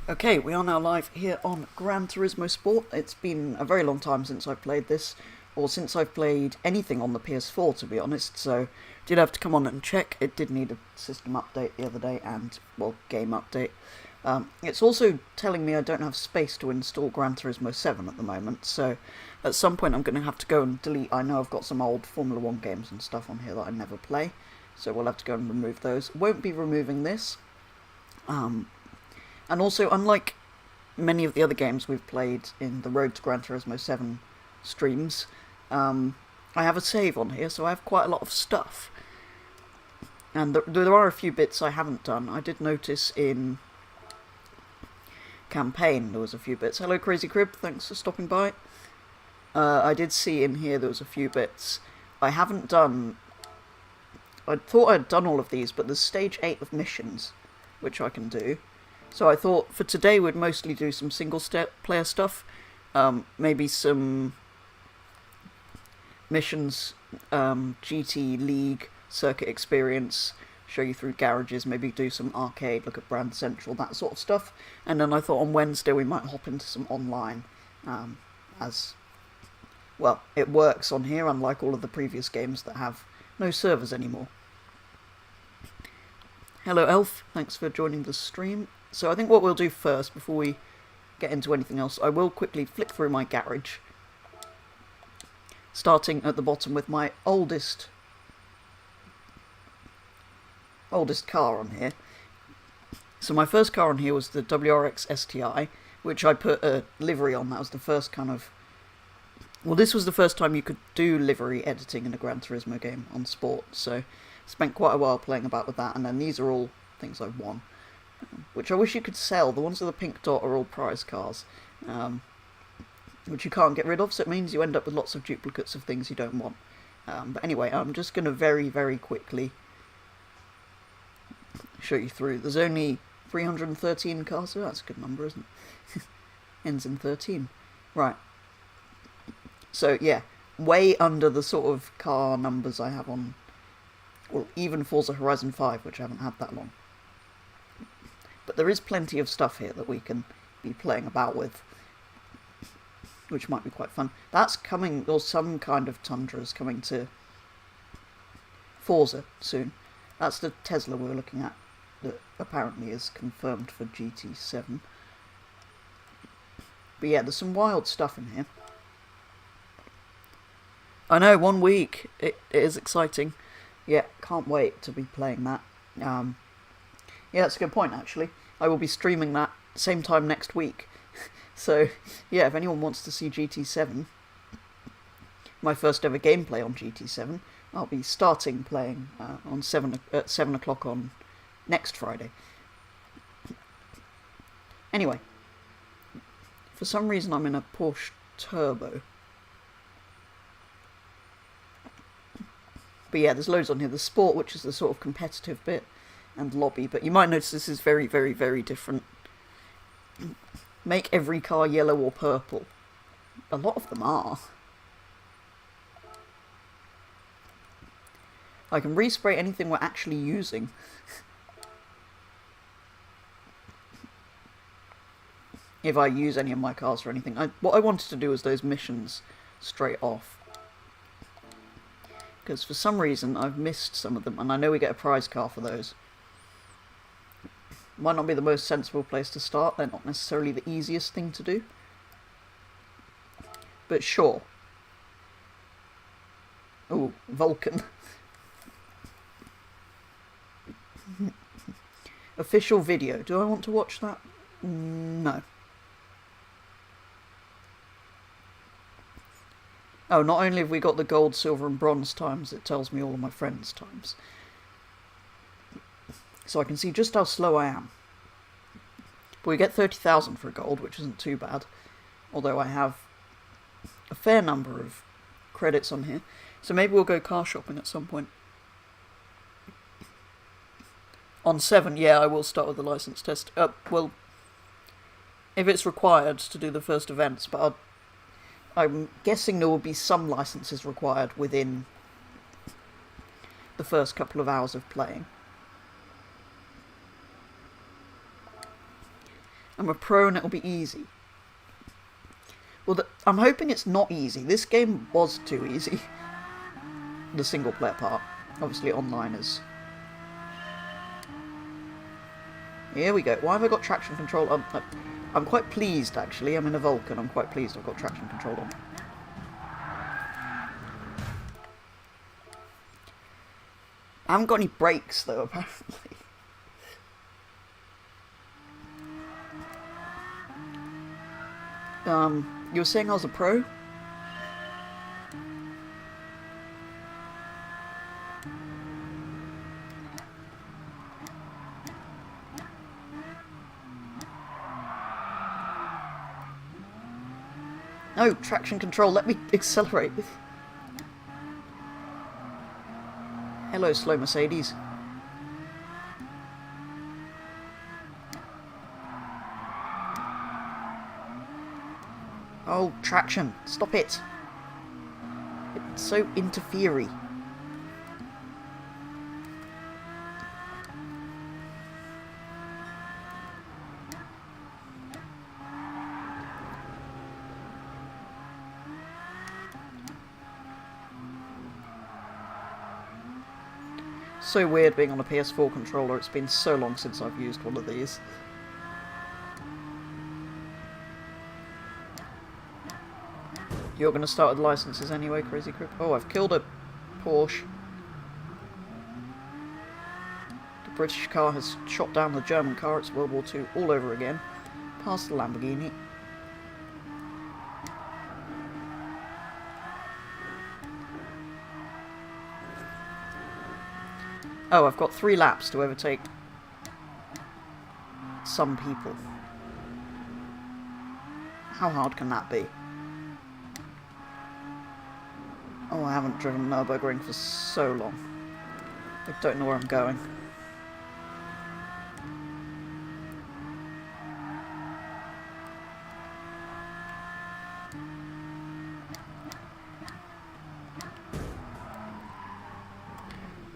Okay, we are now live here on Gran Turismo Sport. It's been a very long time since I've played this, or since I've played anything on the PS4 to be honest, so did have to come on and check. It did need a system update the other day, and, well, game update. It's also telling me I don't have space to install Gran Turismo 7 at the moment, so at some point I'm going to have to go and delete. I know I've got some old Formula 1 games and stuff on here that I never play, so we'll have to go and remove those. Won't be removing this. And also, unlike many of the other games we've played in the Road to Gran Turismo 7 streams, I have a save on here, so I have quite a lot of stuff. And there are a few bits I haven't done. I did notice in campaign there was a few bits. Hello Crazy Crib, thanks for stopping by. I did see in here there was a few bits I haven't done. I thought I'd done all of these, but there's stage 8 of missions, which I can do. So I thought for today we'd mostly do some single-player stuff, maybe some missions, GT League, circuit experience, show you through garages, maybe do some arcade, look at Brand Central, that sort of stuff. And then I thought on Wednesday we might hop into some online, as, well, it works on here, unlike all of the previous games that have no servers anymore. Hello Elf, thanks for joining the stream. So I think what we'll do first, before we get into anything else, I will quickly flick through my garage, starting at the bottom with my oldest car on here. So my first car on here was the WRX STI, which I put a livery on. That was the first kind of... Well, this was the first time you could do livery editing in a Gran Turismo game on Sport, so spent quite a while playing about with that, and then these are all things I've won, which I wish you could sell. The ones with the pink dot are all prize cars, which you can't get rid of, so it means you end up with lots of duplicates of things you don't want. But anyway, I'm just going to very, very quickly show you through. There's only 313 cars, so that's a good number, isn't it? Ends in 13. Right. So, yeah, way under the sort of car numbers I have on, well, even Forza Horizon 5, which I haven't had that long. But there is plenty of stuff here that we can be playing about with, which might be quite fun. That's coming, or some kind of Tundra is coming to Forza soon. That's the Tesla we were looking at, that apparently is confirmed for GT7. But yeah, there's some wild stuff in here. I know, 1 week. It is exciting. Yeah, can't wait to be playing that. Yeah, that's a good point, actually. I will be streaming that same time next week. So, yeah, if anyone wants to see GT7, my first ever gameplay on GT7, I'll be starting playing at 7 o'clock on next Friday. Anyway, for some reason I'm in a Porsche Turbo. But yeah, there's loads on here. There's Sport, which is the sort of competitive bit, and Lobby, but you might notice this is very, very, very different. Make every car yellow or purple. A lot of them are. I can respray anything we're actually using. If I use any of my cars for anything. What I wanted to do was those missions straight off, because for some reason I've missed some of them, and I know we get a prize car for those. Might not be the most sensible place to start, they're not necessarily the easiest thing to do, but sure. Oh, Vulcan. Official video, do I want to watch that? No. Oh, not only have we got the gold, silver and bronze times, it tells me all of my friends' times. So I can see just how slow I am. But we get 30,000 for a gold, which isn't too bad. Although I have a fair number of credits on here. So maybe we'll go car shopping at some point. On 7, yeah, I will start with the license test. Well, if it's required to do the first events, but I'm guessing there will be some licenses required within the first couple of hours of playing. I'm a pro and it'll be easy. Well, I'm hoping it's not easy. This game was too easy. The single player part. Obviously online is... Here we go. Why have I got traction control on? I'm quite pleased, actually. I'm in a Vulcan. I'm quite pleased I've got traction control on. I haven't got any brakes, though, apparently. You were saying I was a pro? No, traction control, let me accelerate. Hello, slow Mercedes. Oh, traction, stop it. It's so interfery. So weird being on a PS4 controller. It's been so long since I've used one of these. You're going to start with licenses anyway, Crazy Crip. Oh, I've killed a Porsche. The British car has shot down the German car. It's World War II all over again. Past the Lamborghini. Oh, I've got 3 laps to overtake some people. How hard can that be? Oh, I haven't driven Nürburgring for so long. I don't know where I'm going.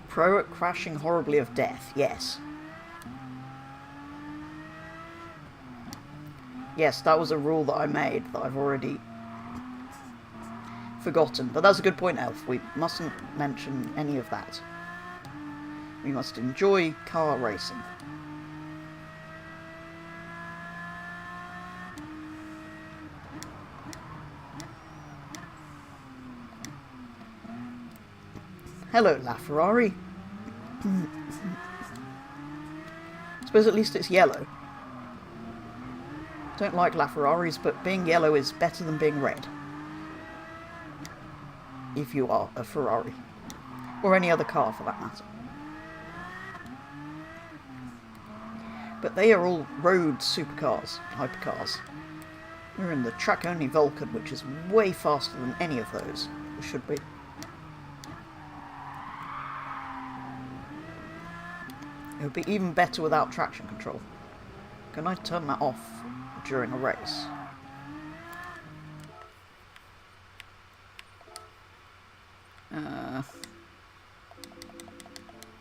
Pro at crashing horribly of death, yes. Yes, that was a rule that I made that I've already forgotten. But that's a good point, Elf. We mustn't mention any of that. We must enjoy car racing. Hello, LaFerrari. I suppose at least it's yellow. Don't like LaFerraris, but being yellow is better than being red. If you are a Ferrari. Or any other car for that matter. But they are all road supercars, hypercars. We're in the track-only Vulcan, which is way faster than any of those. It should be. It would be even better without traction control. Can I turn that off during a race?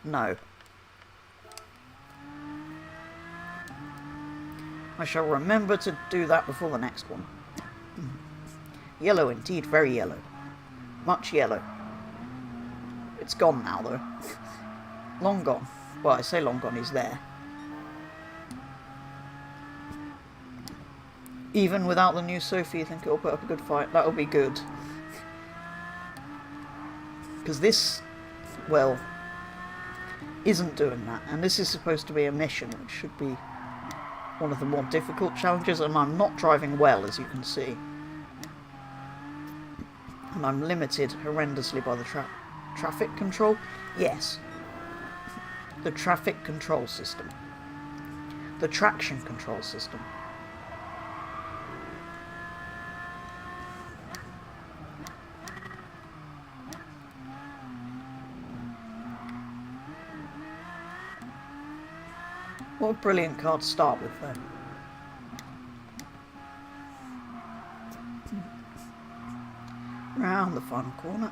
No. I shall remember to do that before the next one. Yellow indeed, very yellow. Much yellow. It's gone now though. Long gone. Well, I say long gone, he's there. Even without the new Sophie, you think it'll put up a good fight? That'll be good. Because this, well, isn't doing that. And this is supposed to be a mission, which should be one of the more difficult challenges. And I'm not driving well, as you can see. And I'm limited horrendously by the traffic control. Yes. The traffic control system. The traction control system. What a brilliant car to start with, though. Round the final corner.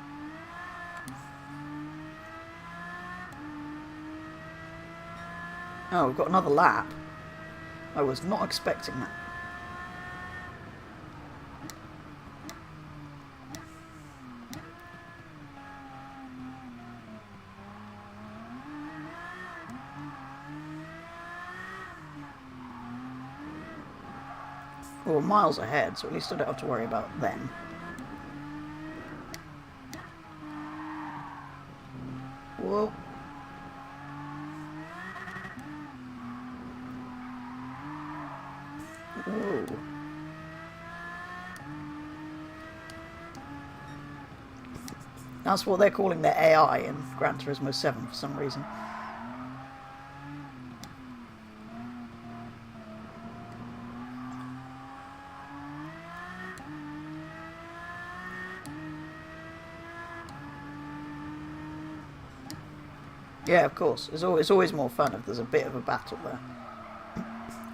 Oh, we've got another lap. I was not expecting that. Well, miles ahead, so at least I don't have to worry about them. Whoa. Whoa. That's what they're calling their AI in Gran Turismo 7 for some reason. Yeah, of course. It's always more fun if there's a bit of a battle there.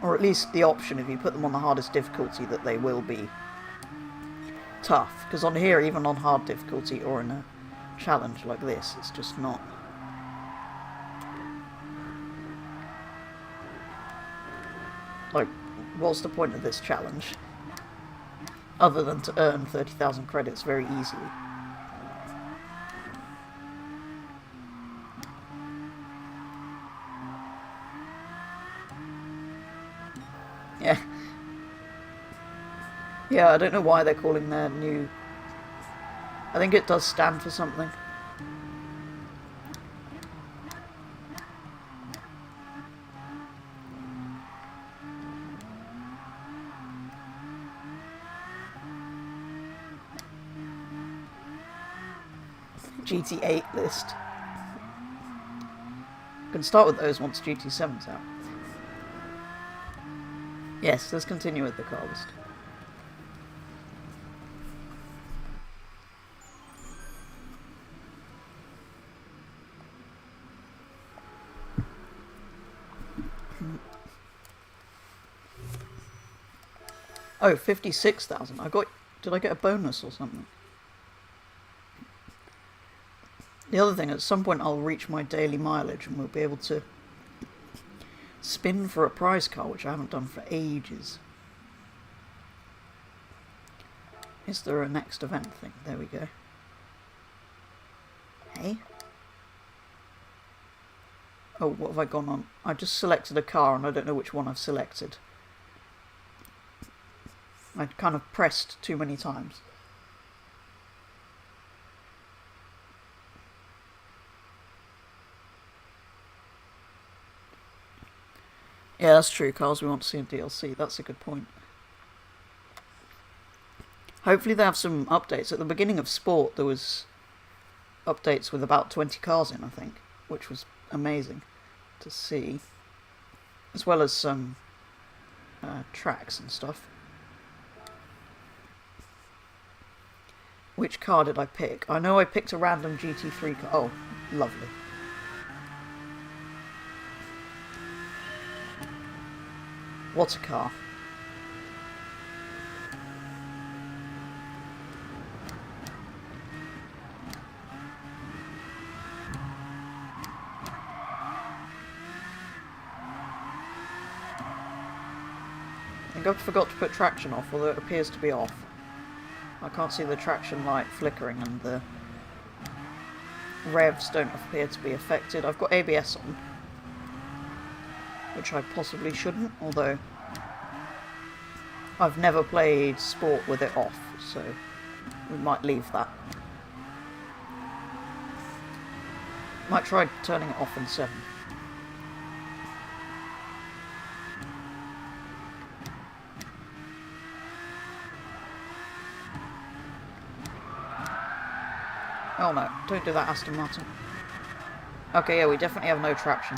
Or at least the option, if you put them on the hardest difficulty, that they will be tough. Because on here, even on hard difficulty or in a challenge like this, it's just not. Like, what's the point of this challenge? Other than to earn 30,000 credits very easily. Yeah. Yeah, I don't know why they're calling their new... I think it does stand for something. GT8 list. You can start with those once GT7's out. Yes, let's continue with the car list. Oh, 56,000. Did I get a bonus or something? The other thing, at some point I'll reach my daily mileage and we'll be able to spin for a prize car, which I haven't done for ages. Is there a next event thing? There we go. Hey? Oh, what have I gone on? I just selected a car and I don't know which one I've selected. I kind of pressed too many times. Yeah, that's true. Cars we want to see in DLC. That's a good point. Hopefully they have some updates. At the beginning of Sport, there was updates with about 20 cars in, I think, which was amazing to see. As well as some tracks and stuff. Which car did I pick? I know I picked a random GT3 car. Oh, lovely. What a car. I think I forgot to put traction off, although it appears to be off. I can't see the traction light flickering and the revs don't appear to be affected. I've got ABS on, which I possibly shouldn't, although I've never played Sport with it off, so we might leave that. Might try turning it off in 7. Oh no, don't do that, Aston Martin. Okay, yeah, we definitely have no traction.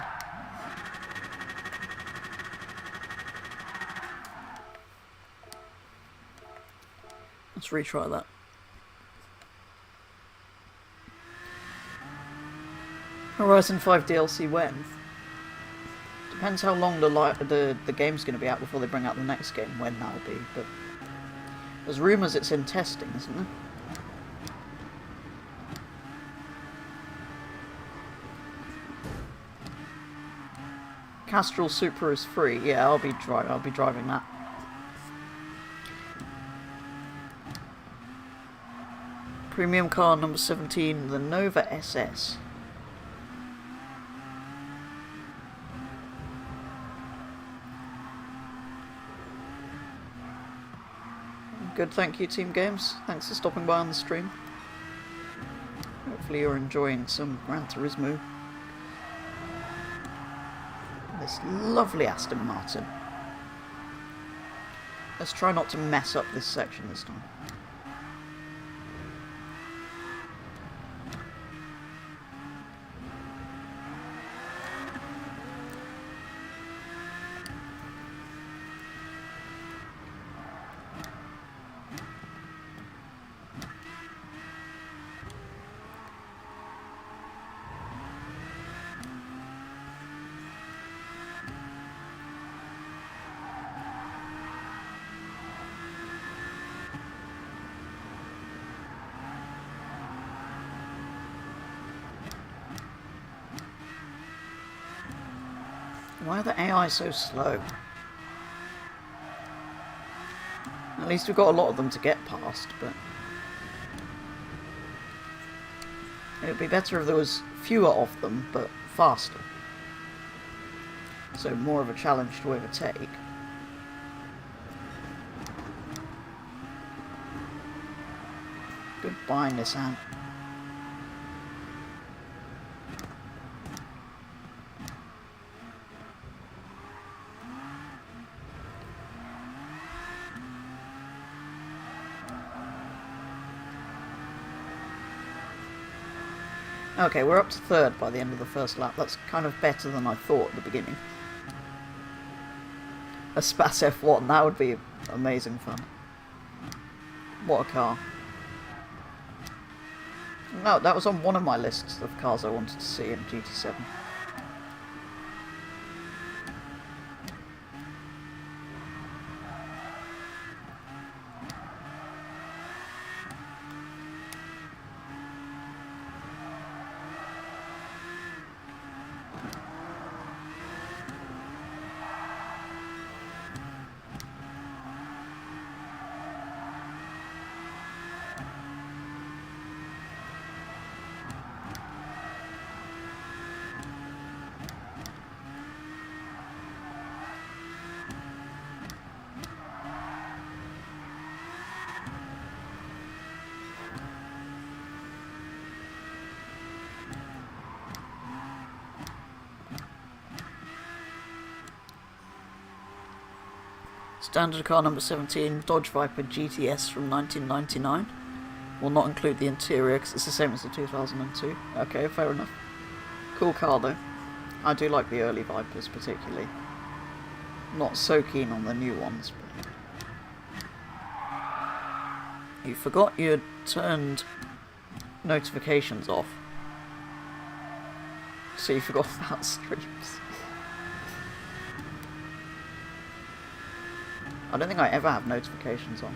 Let's retry that. Horizon 5 DLC when? Depends how long the game's going to be out before they bring out the next game, when that'll be, but there's rumours it's in testing, isn't there? Castrol Supra is free. Yeah, I'll be driving that. Premium car number 17, the Nova SS. Good, thank you, Team Games. Thanks for stopping by on the stream. Hopefully you're enjoying some Gran Turismo. This lovely Aston Martin. Let's try not to mess up this section this time. Why are the AI so slow? At least we've got a lot of them to get past, but it would be better if there was fewer of them, but faster. So more of a challenge to overtake. Goodbye, Nissan. Okay, we're up to third by the end of the first lap. That's kind of better than I thought at the beginning. A Spas F1, that would be amazing fun. What a car. No, that was on one of my lists of cars I wanted to see in GT7. Standard car number 17, Dodge Viper GTS from 1999. Will not include the interior because it's the same as the 2002. Okay, fair enough. Cool car though. I do like the early Vipers particularly. Not so keen on the new ones. But you forgot you had turned notifications off. So you forgot about streams. I don't think I ever have notifications on,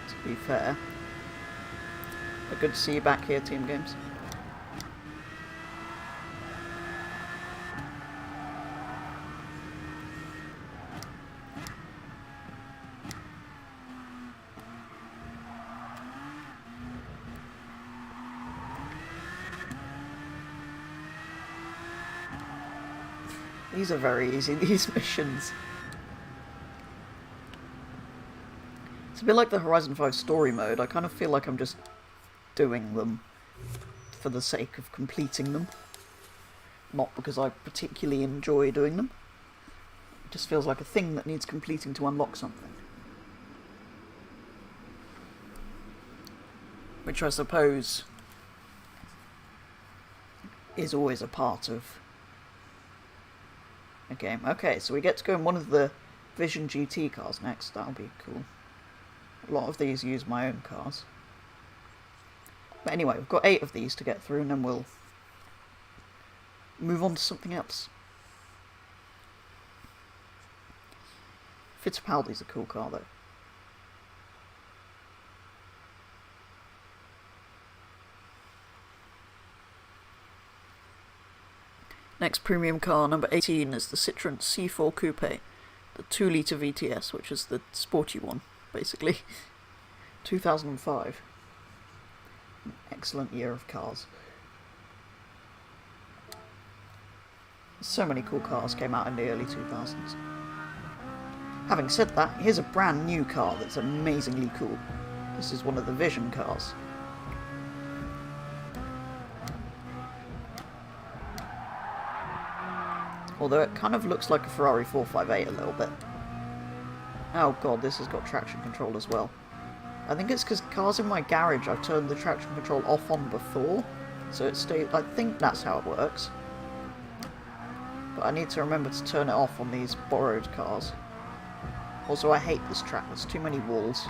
to be fair. But good to see you back here, Team Games. These are very easy, these missions. It's a bit like the Horizon 5 story mode. I kind of feel like I'm just doing them for the sake of completing them. Not because I particularly enjoy doing them. It just feels like a thing that needs completing to unlock something. Which I suppose is always a part of a game. Okay, so we get to go in one of the Vision GT cars next. That'll be cool. A lot of these use my own cars. But anyway, we've got 8 of these to get through and then we'll move on to something else. Fittipaldi's a cool car though. Next premium car, number 18, is the Citroën C4 Coupe, the 2-litre VTS, which is the sporty one, basically. 2005. An excellent year of cars. So many cool cars came out in the early 2000s. Having said that, here's a brand new car that's amazingly cool. This is one of the Vision cars. Although it kind of looks like a Ferrari 458 a little bit. Oh god, this has got traction control as well. I think it's because cars in my garage I've turned the traction control off on before, so it stays. I think that's how it works. But I need to remember to turn it off on these borrowed cars. Also, I hate this track, there's too many walls.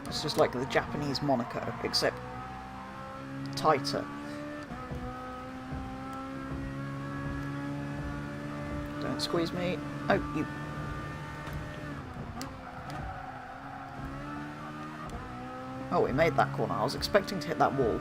It's just like the Japanese Monaco, except tighter. Don't squeeze me. Oh, you. Oh, we made that corner. I was expecting to hit that wall.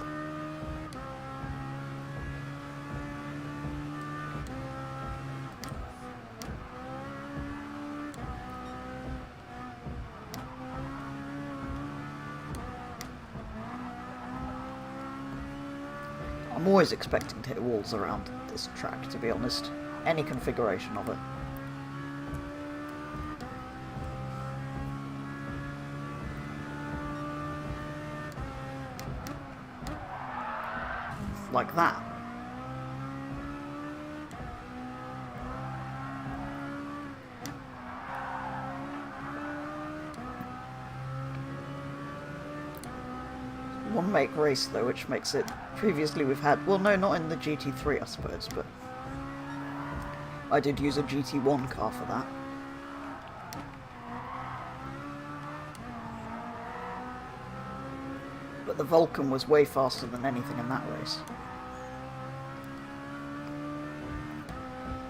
I'm always expecting to hit walls around this track, to be honest. Any configuration of it. Like that. One make race though, which makes it, previously we've had, well no, not in the GT3 I suppose, but I did use a GT1 car for that. But the Vulcan was way faster than anything in that race.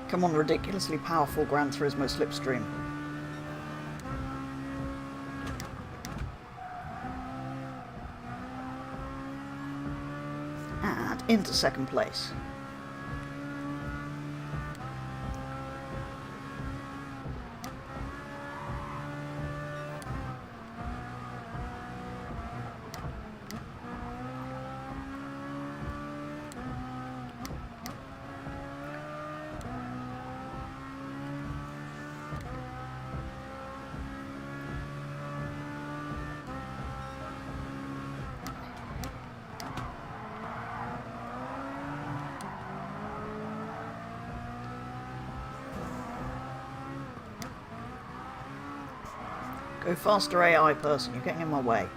Come on, ridiculously powerful Gran Turismo slipstream. And into second place. Go faster, AI person, you're getting in my way.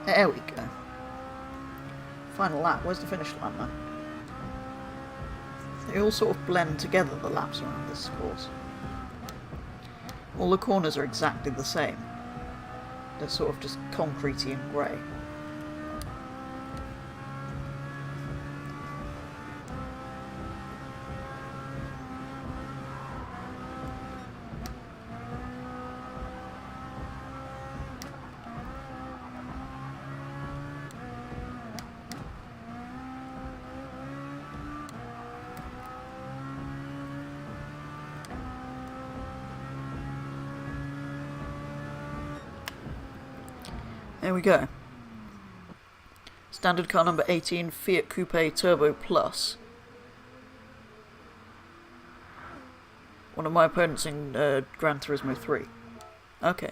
There we go. Final lap. Where's the finish line now? They all sort of blend together, the laps around this course. All the corners are exactly the same. They're sort of just concretey and grey. There we go. Standard car number 18, Fiat Coupe Turbo Plus. One of my opponents in Gran Turismo 3. Okay.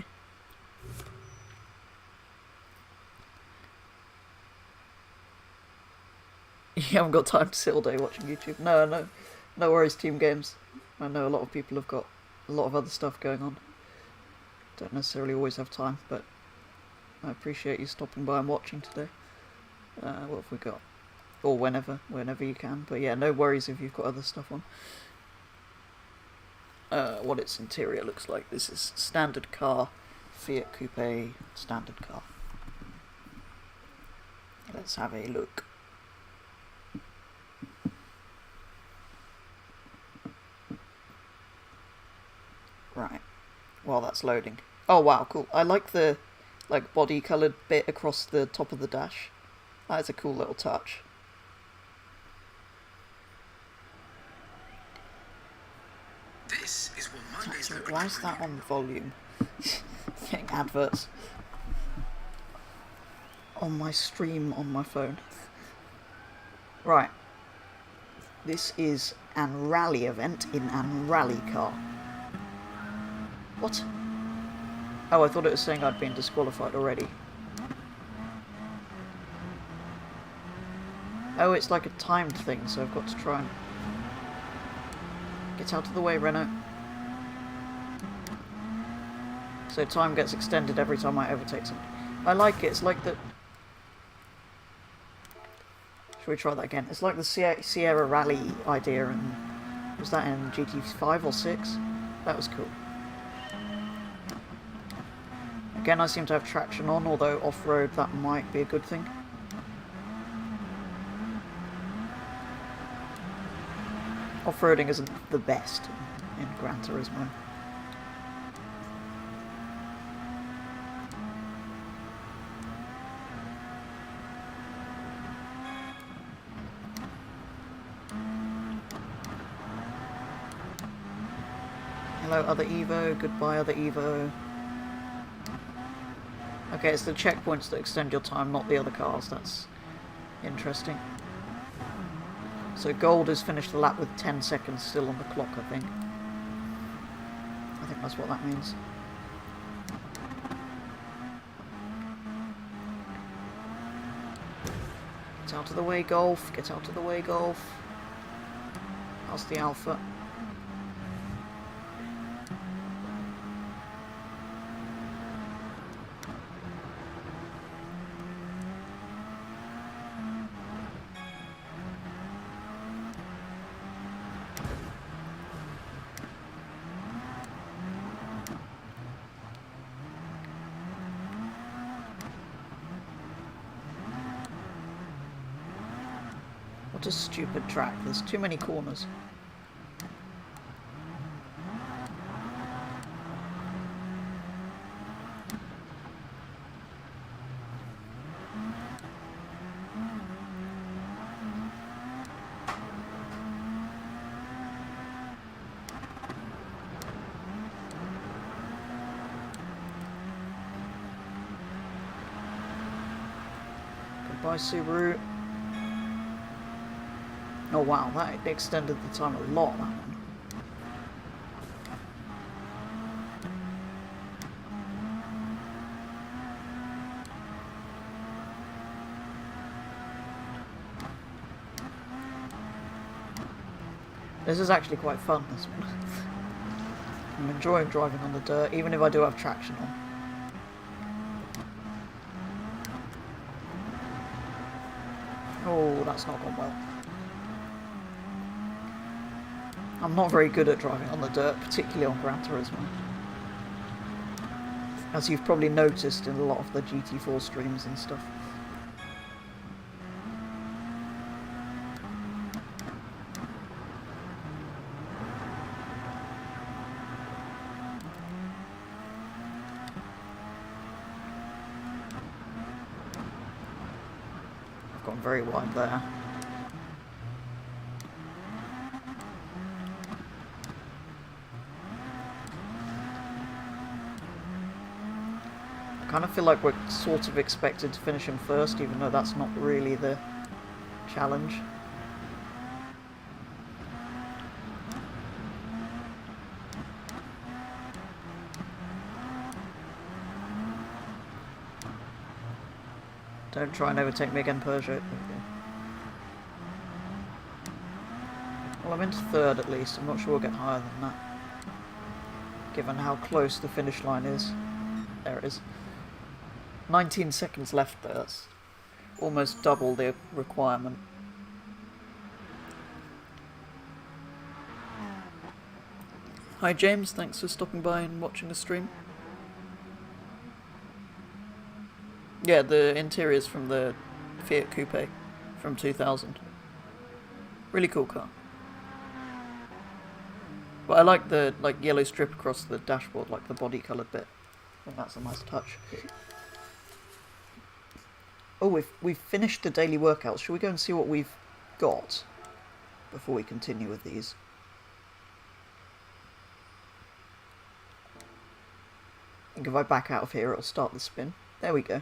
You haven't got time to sit all day watching YouTube. No worries, Team Games. I know a lot of people have got a lot of other stuff going on. Don't necessarily always have time, but I appreciate you stopping by and watching today. What have we got? Or whenever you can. But yeah, no worries if you've got other stuff on. what its interior looks like. This is standard car, Fiat Coupe standard car. Let's have a look. Right, while that's loading. Oh wow, cool. I like the body coloured bit across the top of the dash. That is a cool little touch. This is what Mondays look like. Why is that on volume? Getting adverts on my stream on my phone. Right. This is an rally event in an rally car. What? Oh, I thought it was saying I'd been disqualified already. Oh, it's like a timed thing, so I've got to try and... Get out of the way, Renault. So time gets extended every time I overtake something. I like it. It's like the... Should we try that again? It's like the Sierra Rally idea, and was that in GT5 or 6? That was cool. Again, I seem to have traction on, although off-road that might be a good thing. Off-roading isn't the best in Gran Turismo. Hello, other Evo. Goodbye, other Evo. Okay, it's the checkpoints that extend your time, not the other cars. That's interesting. So Gold has finished the lap with 10 seconds still on the clock, I think. I think that's what that means. Get out of the way, Golf. Get out of the way, Golf. That's the Alpha. What a stupid track. There's too many corners. Goodbye, Subaru. Oh wow, that extended the time a lot, that one. This is actually quite fun, this one. I'm enjoying driving on the dirt, even if I do have traction on. Oh, that's not gone well. I'm not very good at driving on the dirt, particularly on Gran Turismo. As you've probably noticed in a lot of the GT4 streams and stuff. I've gone very wide there. I kind of feel like we're sort of expected to finish him first, even though that's not really the challenge. Don't try and overtake me again, Peugeot. Well, I'm into third at least. I'm not sure we'll get higher than that, given how close the finish line is. There it is. 19 seconds left there. That's almost double the requirement. Hi James, thanks for stopping by and watching the stream. Yeah, the interior's from the Fiat Coupe from 2000. Really cool car. But I like the yellow strip across the dashboard, like the body coloured bit. I think that's a nice touch. Oh, we've finished the daily workouts. Shall we go and see what we've got before we continue with these? I think if I back out of here, it'll start the spin. There we go.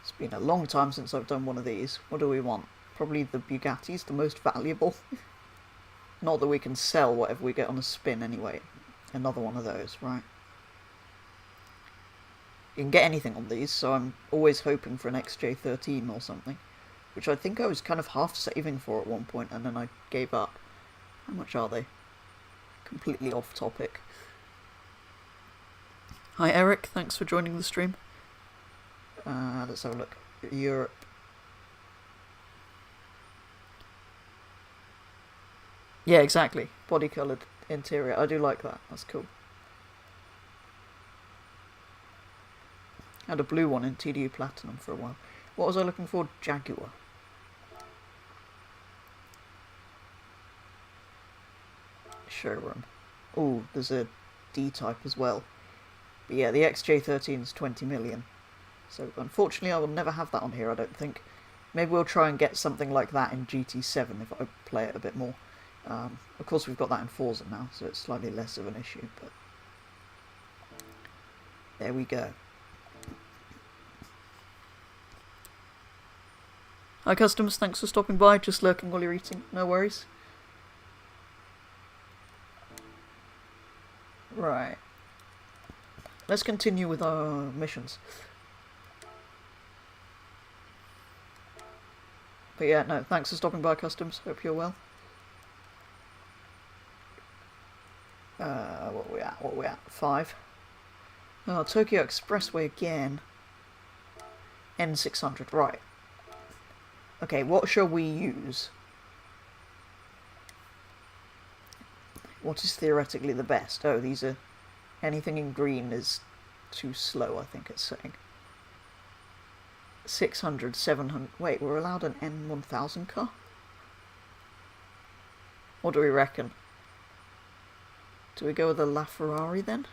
It's been a long time since I've done one of these. What do we want? Probably the Bugatti's the most valuable. Not that we can sell whatever we get on a spin anyway. Another one of those, right? You can get anything on these, so I'm always hoping for an XJ13 or something. Which I think I was kind of half saving for at one point, and then I gave up. How much are they? Completely off topic. Hi Eric, thanks for joining the stream. Let's have a look. Europe. Yeah, exactly. Body coloured interior. I do like that. That's cool. Had a blue one in TDU Platinum for a while. What was I looking for? Jaguar. Showroom. Oh, there's a D-type as well. But yeah, the XJ13 is 20 million. So unfortunately I will never have that on here, I don't think. Maybe we'll try and get something like that in GT7 if I play it a bit more. Of course we've got that in Forza now, so it's slightly less of an issue, but there we go. Hi customers, thanks for stopping by, just lurking while you're eating, no worries. Right. Let's continue with our missions. But yeah, no, thanks for stopping by customs, hope you're well. What are we at? 5. Oh, Tokyo Expressway again. N600, right. Okay, what shall we use? What is theoretically the best? Oh, these are... Anything in green is too slow, I think it's saying. 600, 700... Wait, we're allowed an N1000 car? What do we reckon? Do we go with a LaFerrari then?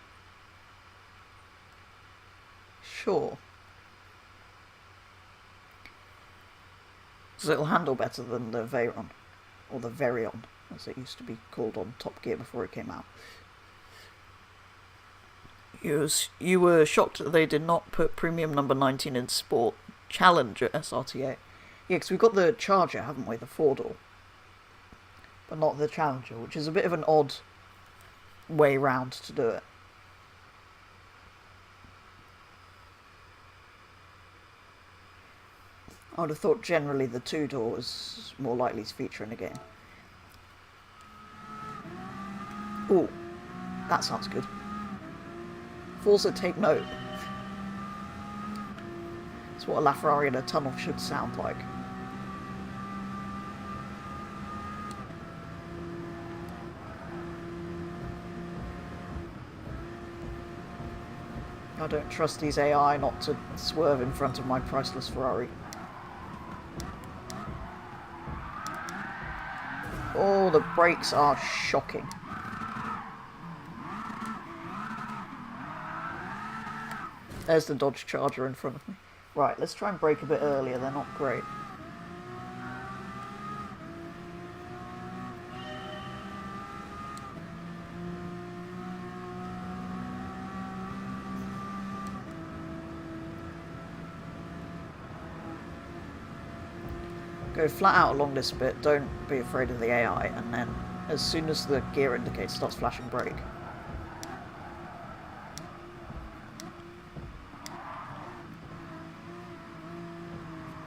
Sure. Because it'll handle better than the Veyron. Or the Verion, as it used to be called on Top Gear before it came out. You were shocked that they did not put premium number 19 in Sport Challenger SRT8. Yeah, because we've got the Charger, haven't we? The 4-door. But not the Challenger, which is a bit of an odd way round to do it. I would have thought generally the 2-door was more likely to feature in a game. Ooh, that sounds good. Forza, take note. It's what a LaFerrari in a tunnel should sound like. I don't trust these AI not to swerve in front of my priceless Ferrari. Oh, the brakes are shocking. There's the Dodge Charger in front of me. Right, let's try and brake a bit earlier, they're not great. Go flat out along this bit, don't be afraid of the AI, and then as soon as the gear indicator starts flashing, brake.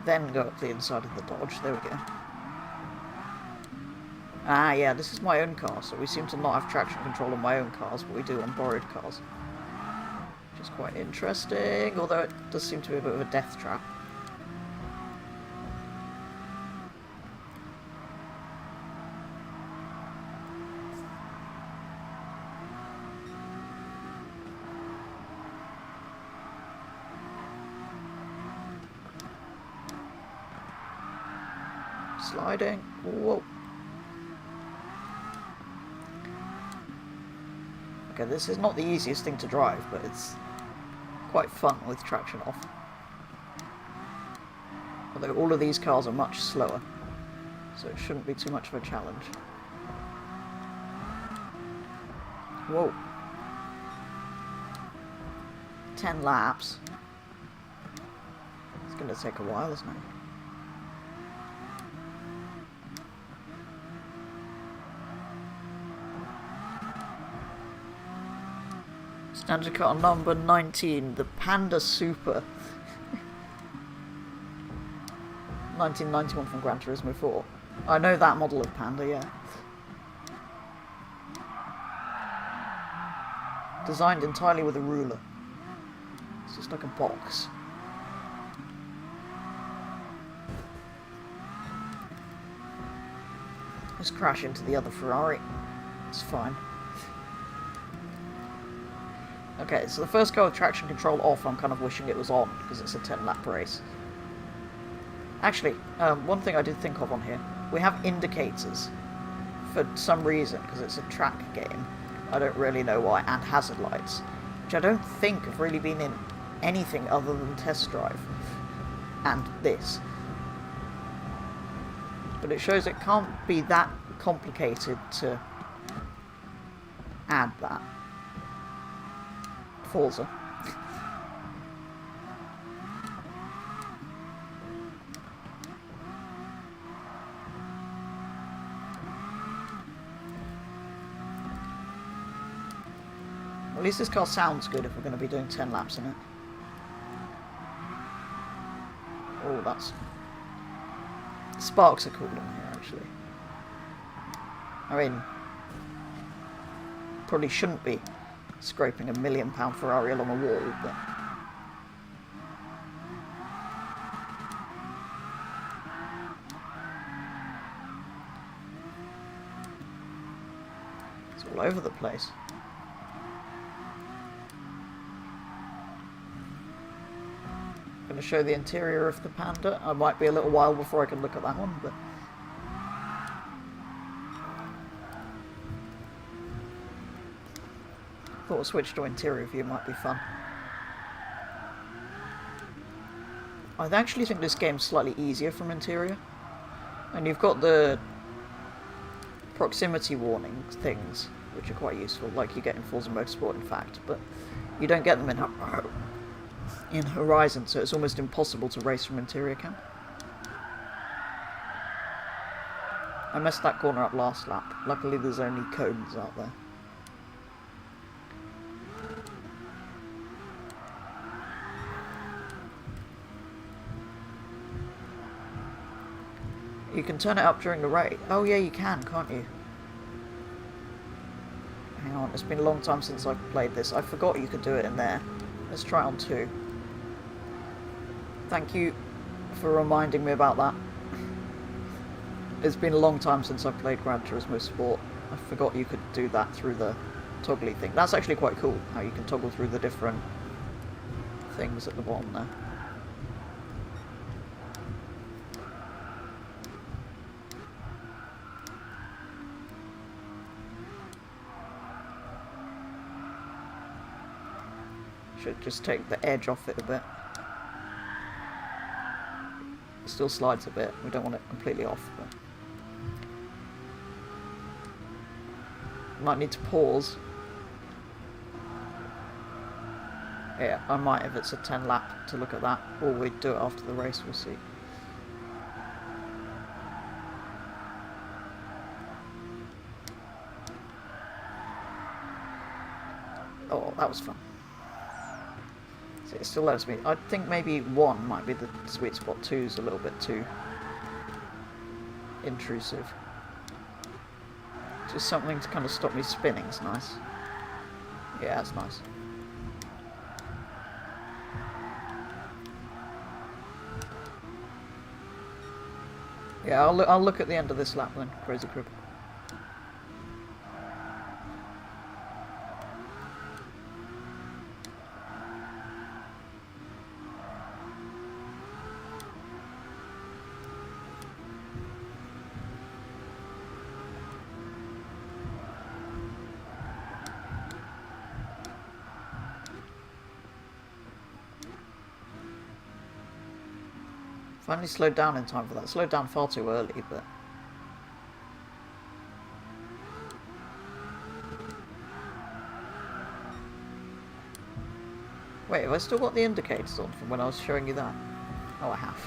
Then go up the inside of the Dodge, there we go. Ah yeah, this is my own car, so we seem to not have traction control on my own cars, but we do on borrowed cars. Which is quite interesting, although it does seem to be a bit of a death trap. Sliding. Whoa. Okay, this is not the easiest thing to drive, but it's quite fun with traction off. Although all of these cars are much slower, so it shouldn't be too much of a challenge. Whoa. 10 laps. It's going to take a while, isn't it? Standard car number 19, the Panda Super. 1991 from Gran Turismo 4. I know that model of Panda, yeah. Designed entirely with a ruler. It's just like a box. Just crash into the other Ferrari. It's fine. Okay, so the first car with traction control off, I'm kind of wishing it was on, because it's a 10-lap race. Actually, one thing I did think of on here, we have indicators for some reason, because it's a track game. I don't really know why, and hazard lights, which I don't think have really been in anything other than Test Drive, and this. But it shows it can't be that complicated to add that. Forza. At least this car sounds good if we're going to be doing 10 laps in it. Oh, that's... The sparks are cool in here, actually. I mean... Probably shouldn't be scraping a £1 million Ferrari along a wall, but... It's all over the place. I'm going to show the interior of the Panda. I might be a little while before I can look at that one, but... Thought a switch to interior view might be fun. I actually think this game's slightly easier from interior. And you've got the proximity warning things, which are quite useful, like you get in Forza Motorsport in fact, but you don't get them in Horizon, so it's almost impossible to race from interior cam. I messed that corner up last lap. Luckily there's only cones out there. You can turn it up during the race. Oh yeah, you can, can't you? Hang on, it's been a long time since I've played this. I forgot you could do it in there. Let's try on 2. Thank you for reminding me about that. It's been a long time since I've played Gran Turismo Sport. I forgot you could do that through the toggly thing. That's actually quite cool, how you can toggle through the different things at the bottom there. Should just take the edge off it a bit. It still slides a bit. We don't want it completely off, but might need to pause. Yeah, I might if it's a 10 lap to look at that, or we'd do it after the race, we'll see. Oh, that was fun. So it still lets me. I think maybe 1 might be the sweet spot. 2's a little bit too intrusive. Just something to kind of stop me spinning is nice. Yeah, that's nice. Yeah, I'll look at the end of this lap then, Crazy Crib. Finally slowed down in time for that. Slowed down far too early, but... Wait, have I still got the indicators on from when I was showing you that? Oh, I have.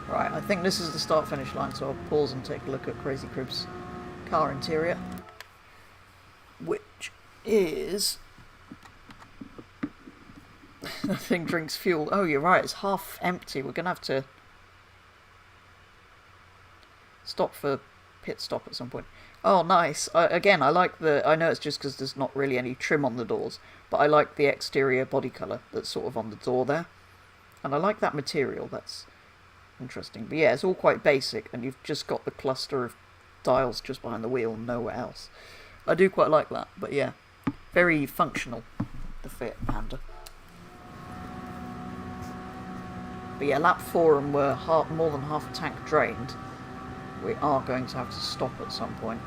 Right, I think this is the start-finish line, so I'll pause and take a look at Crazy Crib's car interior. Which is... The thing drinks fuel. Oh, you're right, it's half empty. We're going to have to stop for pit stop at some point. Oh, nice. Again, I like the... I know it's just because there's not really any trim on the doors, but I like the exterior body colour that's sort of on the door there. And I like that material. That's interesting. But yeah, it's all quite basic, and you've just got the cluster of dials just behind the wheel and nowhere else. I do quite like that, but yeah. Very functional, the Fiat Panda. But yeah, lap 4 and we're more than half a tank drained. We are going to have to stop at some point.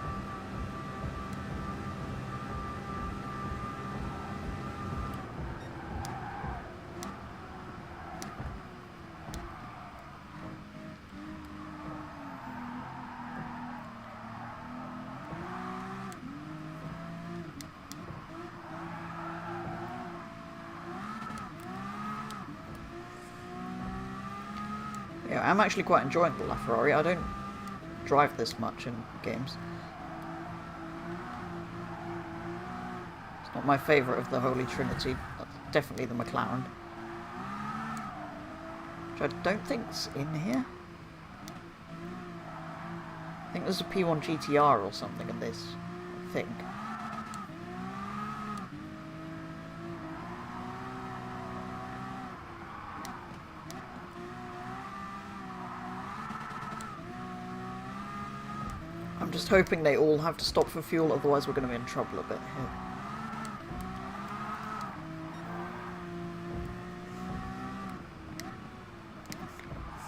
Yeah, I'm actually quite enjoying the LaFerrari. I don't drive this much in games. It's not my favourite of the Holy Trinity. That's definitely the McLaren. Which I don't think's in here. I think there's a P1 GTR or something in this, I think. I'm just hoping they all have to stop for fuel, otherwise we're going to be in trouble a bit here.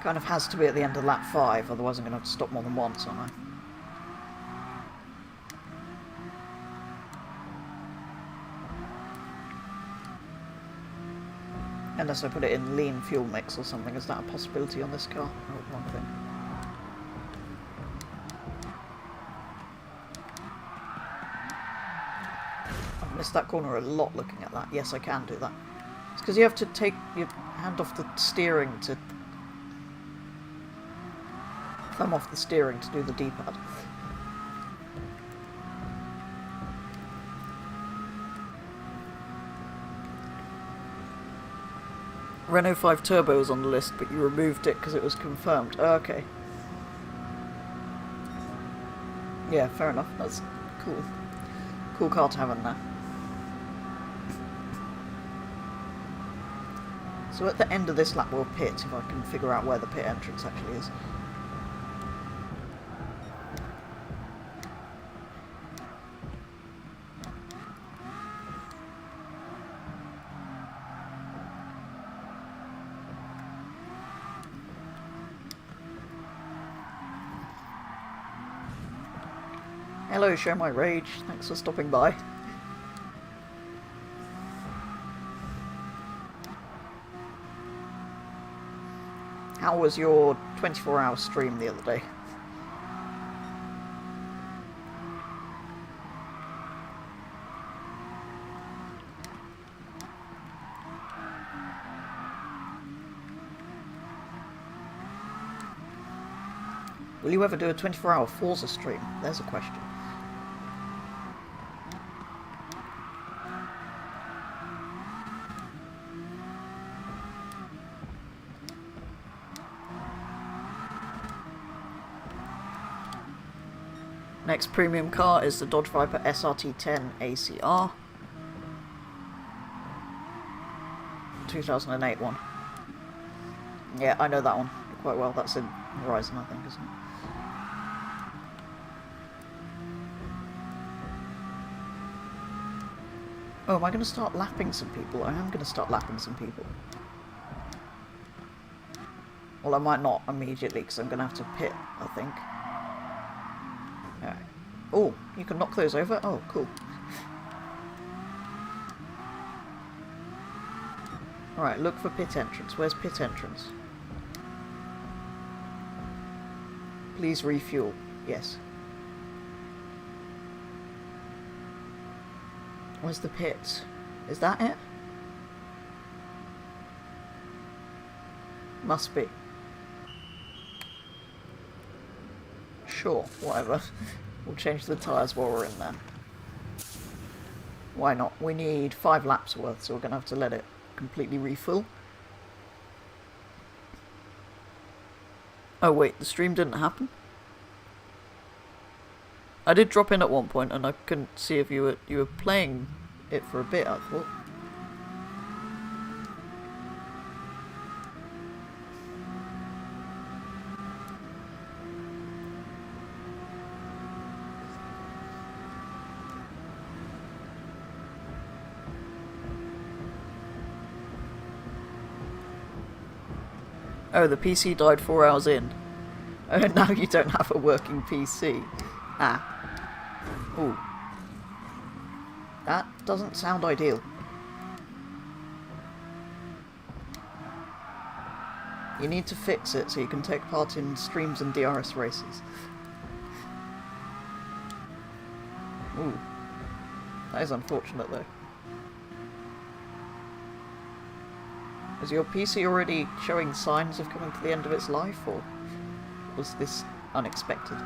Kind of has to be at the end of lap 5, otherwise I'm going to have to stop more than once, aren't I? Unless I put it in lean fuel mix or something, is that a possibility on this car? Oh, wrong thing. Missed that corner a lot looking at that. Yes, I can do that. It's because you have to take your hand off the steering to... thumb off the steering to do the D-pad. Renault 5 Turbo was on the list, but you removed it because it was confirmed. Oh, okay. Yeah, fair enough. That's cool. Cool car to have in there. So at the end of this lap we'll pit, if I can figure out where the pit entrance actually is. Hello, Share My Rage. Thanks for stopping by. How was your 24-hour stream the other day? Will you ever do a 24-hour Forza stream? There's a question. Next premium car is the Dodge Viper SRT10 ACR. 2008 one. Yeah, I know that one quite well. That's in Horizon, I think, isn't it? Oh, am I going to start lapping some people? I am going to start lapping some people. Well, I might not immediately, because I'm going to have to pit, I think. Alright. Oh, you can knock those over? Oh, cool. Alright, look for pit entrance. Where's pit entrance? Please refuel. Yes. Where's the pits? Is that it? Must be. Sure, whatever. We'll change the tyres while we're in there. Why not? We need 5 laps worth, so we're going to have to let it completely refill. Oh wait, the stream didn't happen? I did drop in at one point and I couldn't see if you were playing it for a bit, I thought. Oh, the PC died 4 hours in. Oh, now you don't have a working PC. Ah. Ooh. That doesn't sound ideal. You need to fix it so you can take part in streams and DRS races. Ooh. That is unfortunate though. Is your PC already showing signs of coming to the end of its life, or was this unexpected?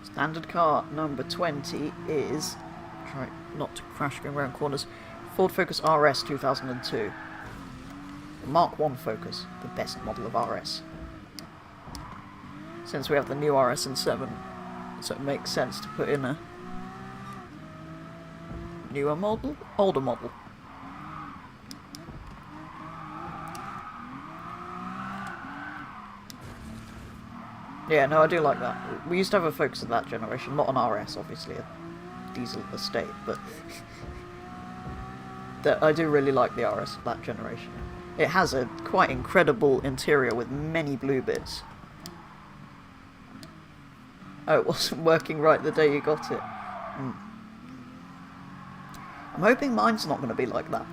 Standard car number 20 is, try not to crash going around corners, Ford Focus RS 2002. The Mark 1 Focus, the best model of RS. Since we have the new RS in 7, so it makes sense to put in a newer model, older model. Yeah, no, I do like that. We used to have a Focus of that generation, not an RS, obviously, a diesel estate, but I do really like the RS of that generation. It has a quite incredible interior with many blue bits. Oh, it wasn't working right the day you got it. I'm hoping mine's not going to be like that.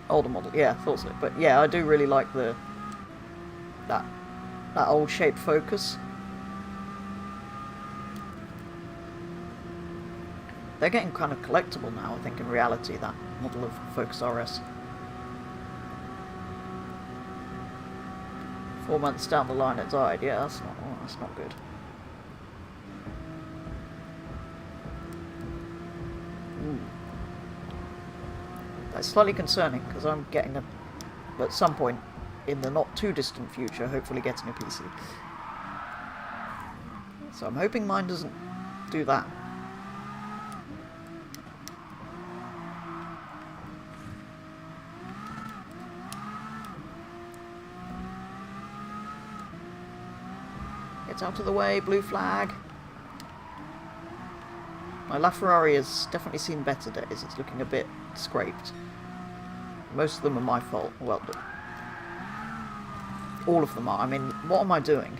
Older model, yeah, I thought so. But yeah, I do really like that old shaped Focus. They're getting kind of collectible now, I think, in reality, that model of Focus RS. 4 months down the line it died. Yeah, that's not good. Ooh. That's slightly concerning, because I'm getting at some point in the not too distant future, hopefully getting a PC. So I'm hoping mine doesn't do that. Get out of the way, blue flag. My LaFerrari has definitely seen better days. It's looking a bit scraped. Most of them are my fault. Well, all of them are. I mean, what am I doing?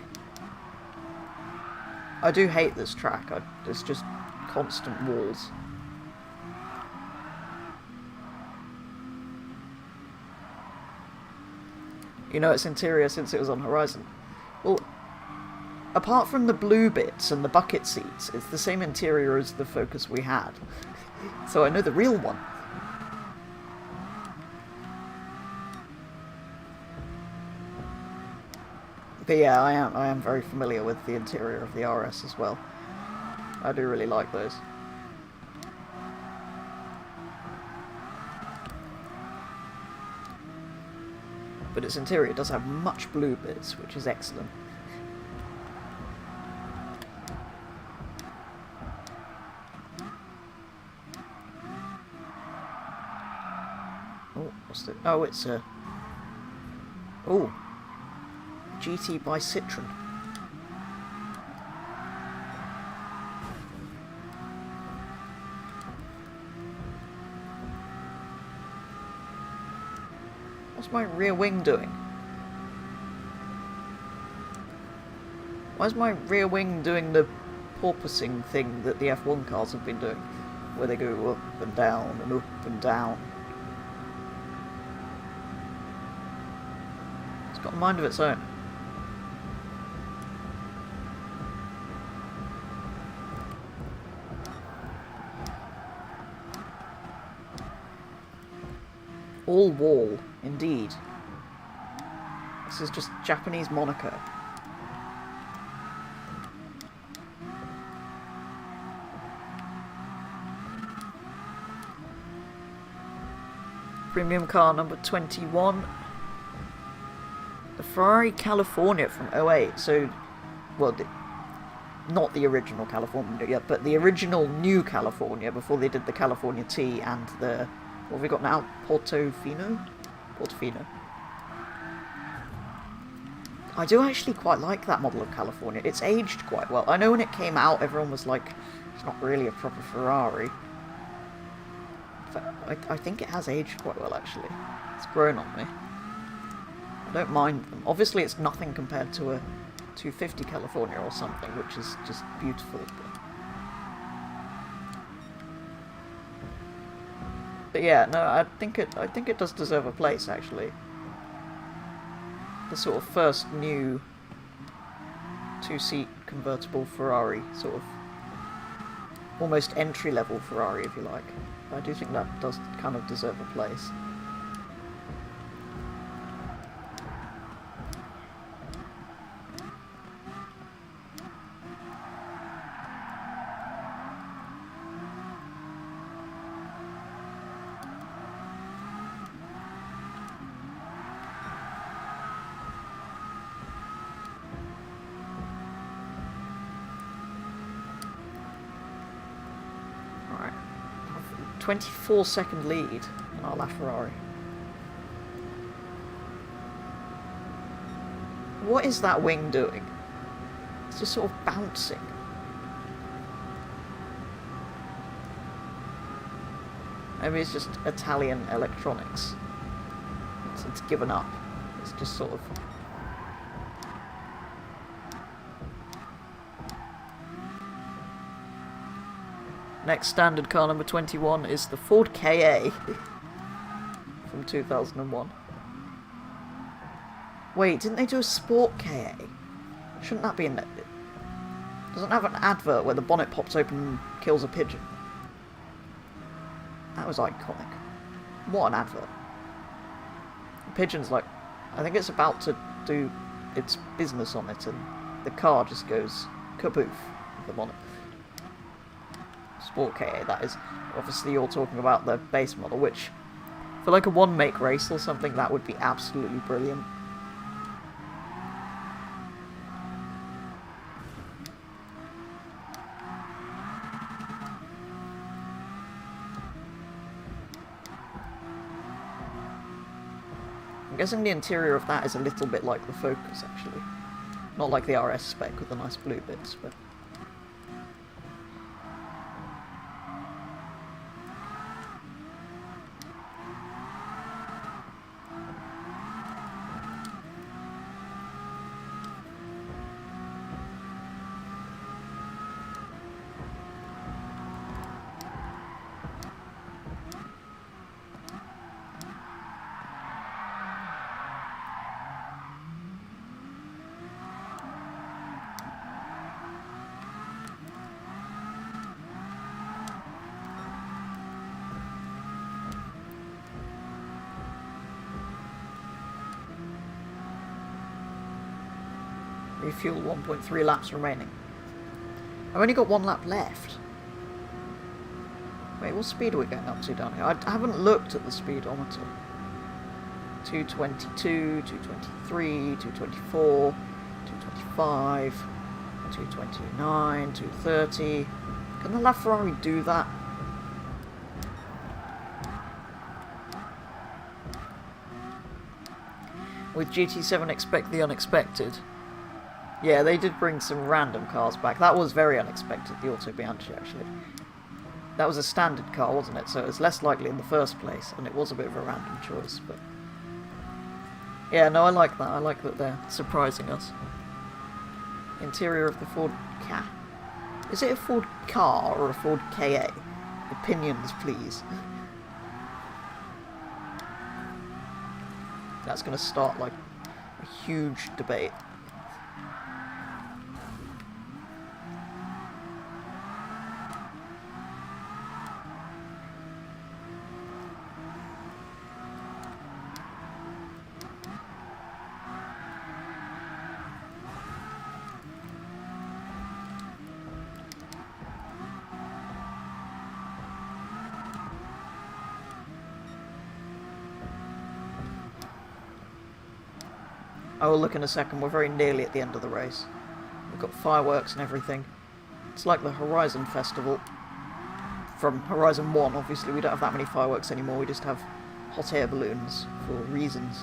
I do hate this track. There's just constant walls. You know its interior since it was on Horizon. Well, apart from the blue bits and the bucket seats, it's the same interior as the Focus we had. So I know the real one. But yeah, I am very familiar with the interior of the RS as well. I do really like those. But its interior does have much blue bits, which is excellent. Oh, what's the... Oh, it's a... Oh. GT by Citroen. What's my rear wing doing? Why is my rear wing doing the porpoising thing that the F1 cars have been doing? Where they go up and down and up and down. It's got a mind of its own. All wall, indeed. This is just Japanese Monaco. Premium car number 21. The Ferrari California from '08. So, well, not the original California yet, but the original new California before they did the California T and the, what have we got now? Portofino? I do actually quite like that model of California. It's aged quite well. I know when it came out, everyone was like, it's not really a proper Ferrari. But I think it has aged quite well, actually. It's grown on me. I don't mind them. Obviously, it's nothing compared to a 250 California or something, which is just beautiful. But yeah, no, I think it does deserve a place, actually. The sort of first new two-seat convertible Ferrari, sort of almost entry-level Ferrari, if you like. I do think that does kind of deserve a place. Alright. 24-second lead in our LaFerrari. What is that wing doing? It's just sort of bouncing. Maybe it's just Italian electronics. It's given up. It's just sort of... Next standard car number 21 is the Ford Ka from 2001. Wait, didn't they do a Sport Ka? Shouldn't that be in there? Doesn't it have an advert where the bonnet pops open and kills a pigeon? That was iconic. What an advert. The pigeon's like, I think it's about to do its business on it and the car just goes kaboof with the bonnet. Sport Ka, that is. Obviously you're talking about the base model, which for like a one-make race or something, that would be absolutely brilliant. I'm guessing the interior of that is a little bit like the Focus, actually. Not like the RS spec with the nice blue bits, but... Refuel 1.3 laps remaining. I've only got one lap left. Wait, what speed are we going up to down here? I haven't looked at the speedometer. 222, 223, 224, 225, 229, 230. Can the LaFerrari do that? With GT7 expect the unexpected. Yeah, they did bring some random cars back. That was very unexpected, the Auto Bianchi, actually. That was a standard car, wasn't it? So it was less likely in the first place, and it was a bit of a random choice, but... Yeah, no, I like that. I like that they're surprising us. Interior of the Ford Ka. Is it a Ford Car or a Ford KA? Opinions, please. That's going to start, like, a huge debate. I will look in a second. We're very nearly at the end of the race. We've got fireworks and everything. It's like the Horizon Festival from Horizon 1. Obviously, we don't have that many fireworks anymore. We just have hot air balloons for reasons.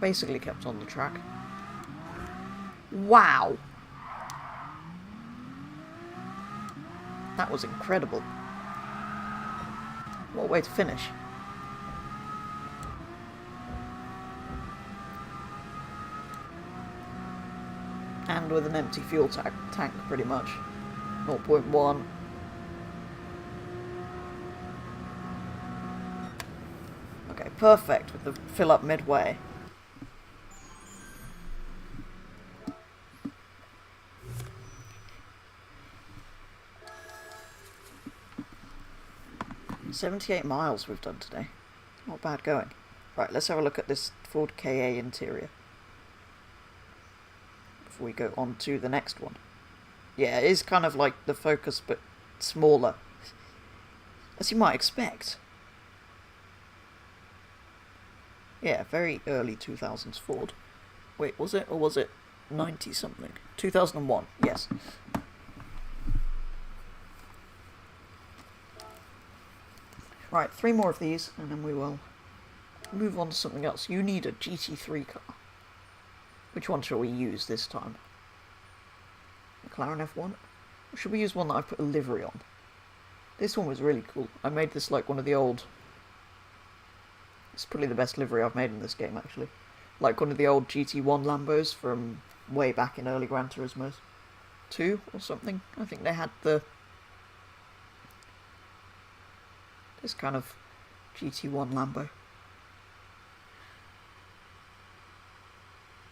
Basically kept on the track. Wow! That was incredible. What a way to finish. And with an empty fuel tank, pretty much. 0.1. Okay, perfect with the fill up midway. $78 miles we've done today. Not bad going. Right, let's have a look at this Ford KA interior before we go on to the next one. Yeah, it is kind of like the Focus, but smaller, as you might expect. Yeah, very early 2000s Ford. Wait, was it? Or was it 90-something? 2001, yes. Right, 3 more of these, and then we will move on to something else. You need a GT3 car. Which one shall we use this time? McLaren F1? Or should we use one that I put a livery on? This one was really cool. I made this like one of the old... It's probably the best livery I've made in this game, actually. Like one of the old GT1 Lambos from way back in early Gran Turismo 2 or something. I think they had the... this kind of GT1 Lambo.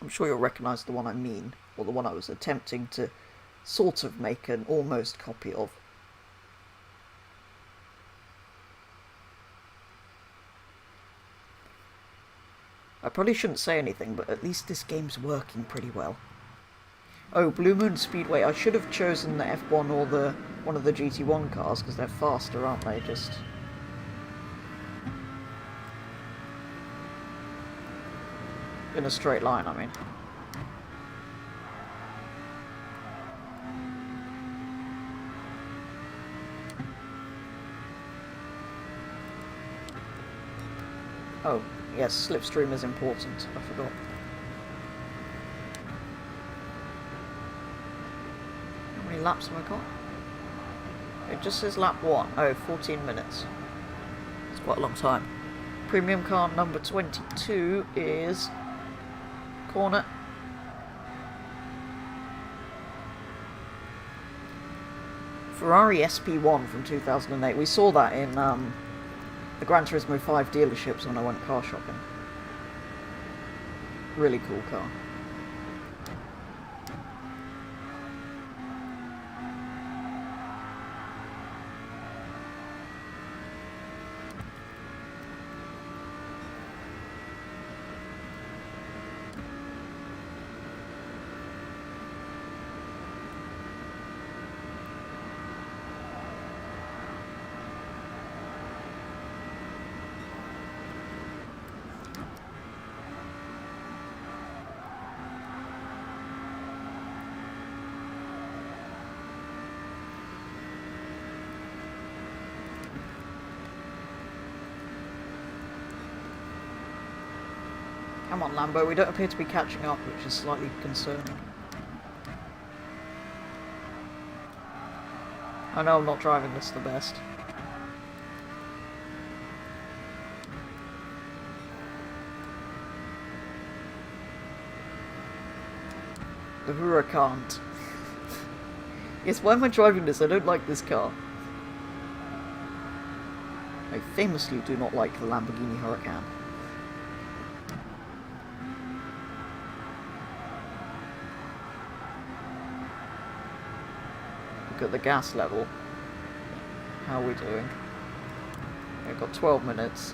I'm sure you'll recognise the one I mean, or the one I was attempting to sort of make an almost copy of. I probably shouldn't say anything, but at least this game's working pretty well. Oh, Blue Moon Speedway. I should have chosen the F1 or the one of the GT1 cars, because they're faster, aren't they? Just... in a straight line, I mean. Oh, yes, slipstream is important. I forgot. How many laps have I got? It just says lap 1. Oh, 14 minutes. It's quite a long time. Premium car number 22 is... corner. Ferrari SP1 from 2008. We saw that in the Gran Turismo 5 dealerships when I went car shopping. Really cool car. Come on, Lambo, we don't appear to be catching up, which is slightly concerning. I know I'm not driving this the best. The Huracan. Yes, why am I driving this? I don't like this car. I famously do not like the Lamborghini Huracan. Look at the gas level. How are we doing? We've got 12 minutes.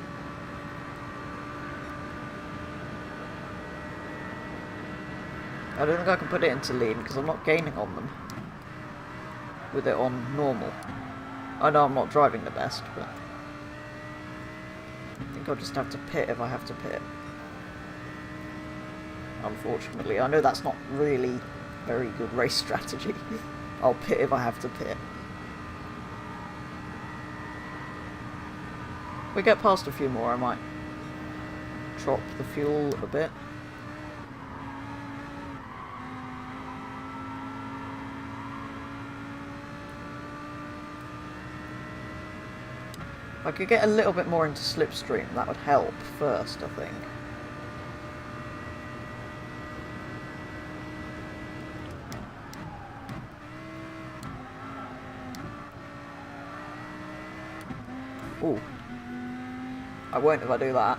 I don't think I can put it into lean because I'm not gaining on them with it on normal. I know I'm not driving the best, but I think I'll just have to pit if I have to pit. Unfortunately, I know that's not really very good race strategy. I'll pit if I have to pit. If we get past a few more, I might drop the fuel a bit. If I could get a little bit more into slipstream, that would help first, I think. Ooh. I won't if I do that.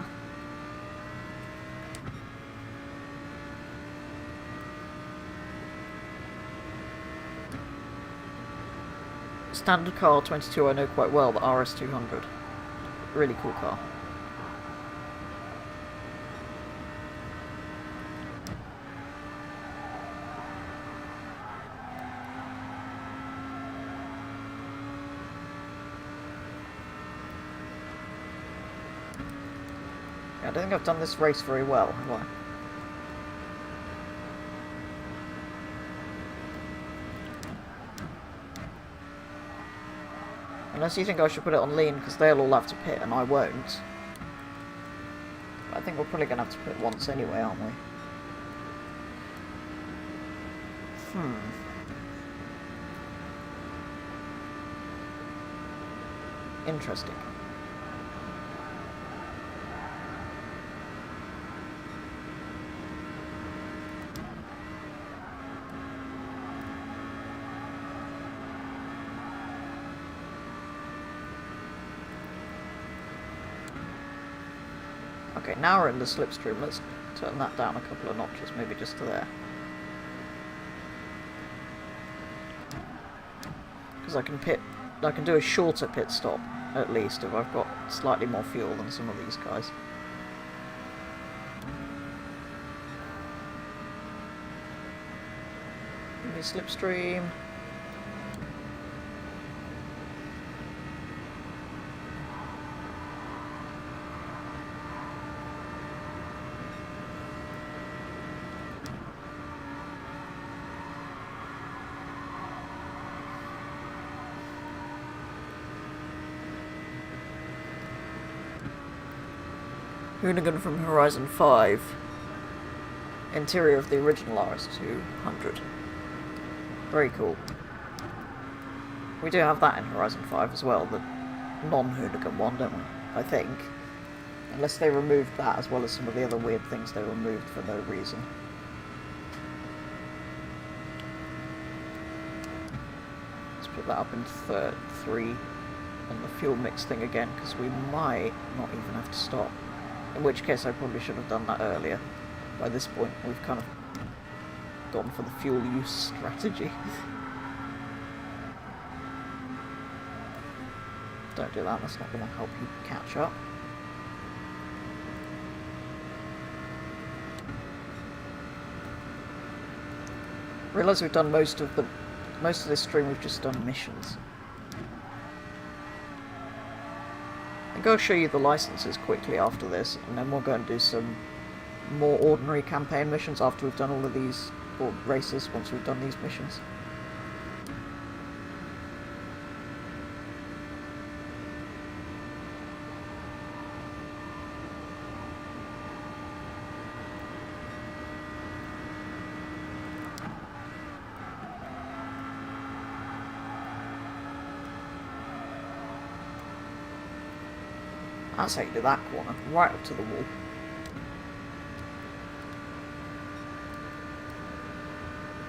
Standard car 22 I know quite well, the RS200. Really cool car. Yeah, I don't think I've done this race very well, have I? Unless you think I should put it on lean, because they'll all have to pit and I won't. But I think we're probably going to have to pit once anyway, aren't we? Interesting. Okay, now we're in the slipstream. Let's turn that down a couple of notches, maybe just to there. Because I can do a shorter pit stop, at least, if I've got slightly more fuel than some of these guys. Give me slipstream. Hoonigan from Horizon 5. Interior of the original RS200. Very cool. We do have that in Horizon 5 as well, the non-Hoonigan one, don't we? I think. Unless they removed that as well as some of the other weird things they removed for no reason. Let's put that up in third, 3 on the fuel mix thing again, because we might not even have to stop. In which case I probably should have done that earlier. By this point we've kind of gone for the fuel use strategy. Don't do that, that's not going to help you catch up. Realise we've done most of this stream, we've just done missions. I'm going to show you the licenses quickly after this, and then we'll go and do some more ordinary campaign missions after we've done all of these, or races once we've done these missions. That's how you do that corner, right up to the wall.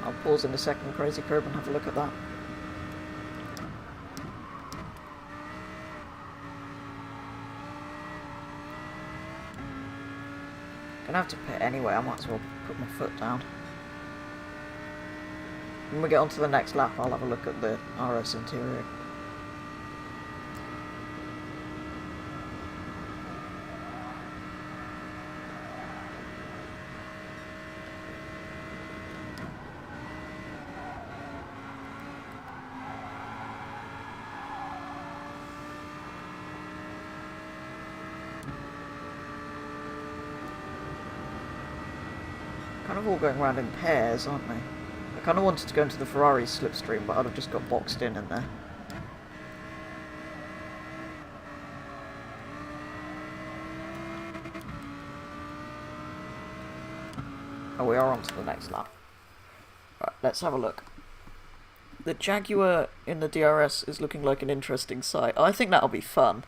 I'll pause in a second, Crazy Curb, and have a look at that. Gonna have to pit anyway, I might as well put my foot down. When we get on to the next lap, I'll have a look at the RS interior. Kind of all going around in pairs, aren't they? I kind of wanted to go into the Ferrari slipstream, but I'd have just got boxed in there. Oh, we are on to the next lap. Right, let's have a look. The Jaguar in the DRS is looking like an interesting sight. I think that'll be fun.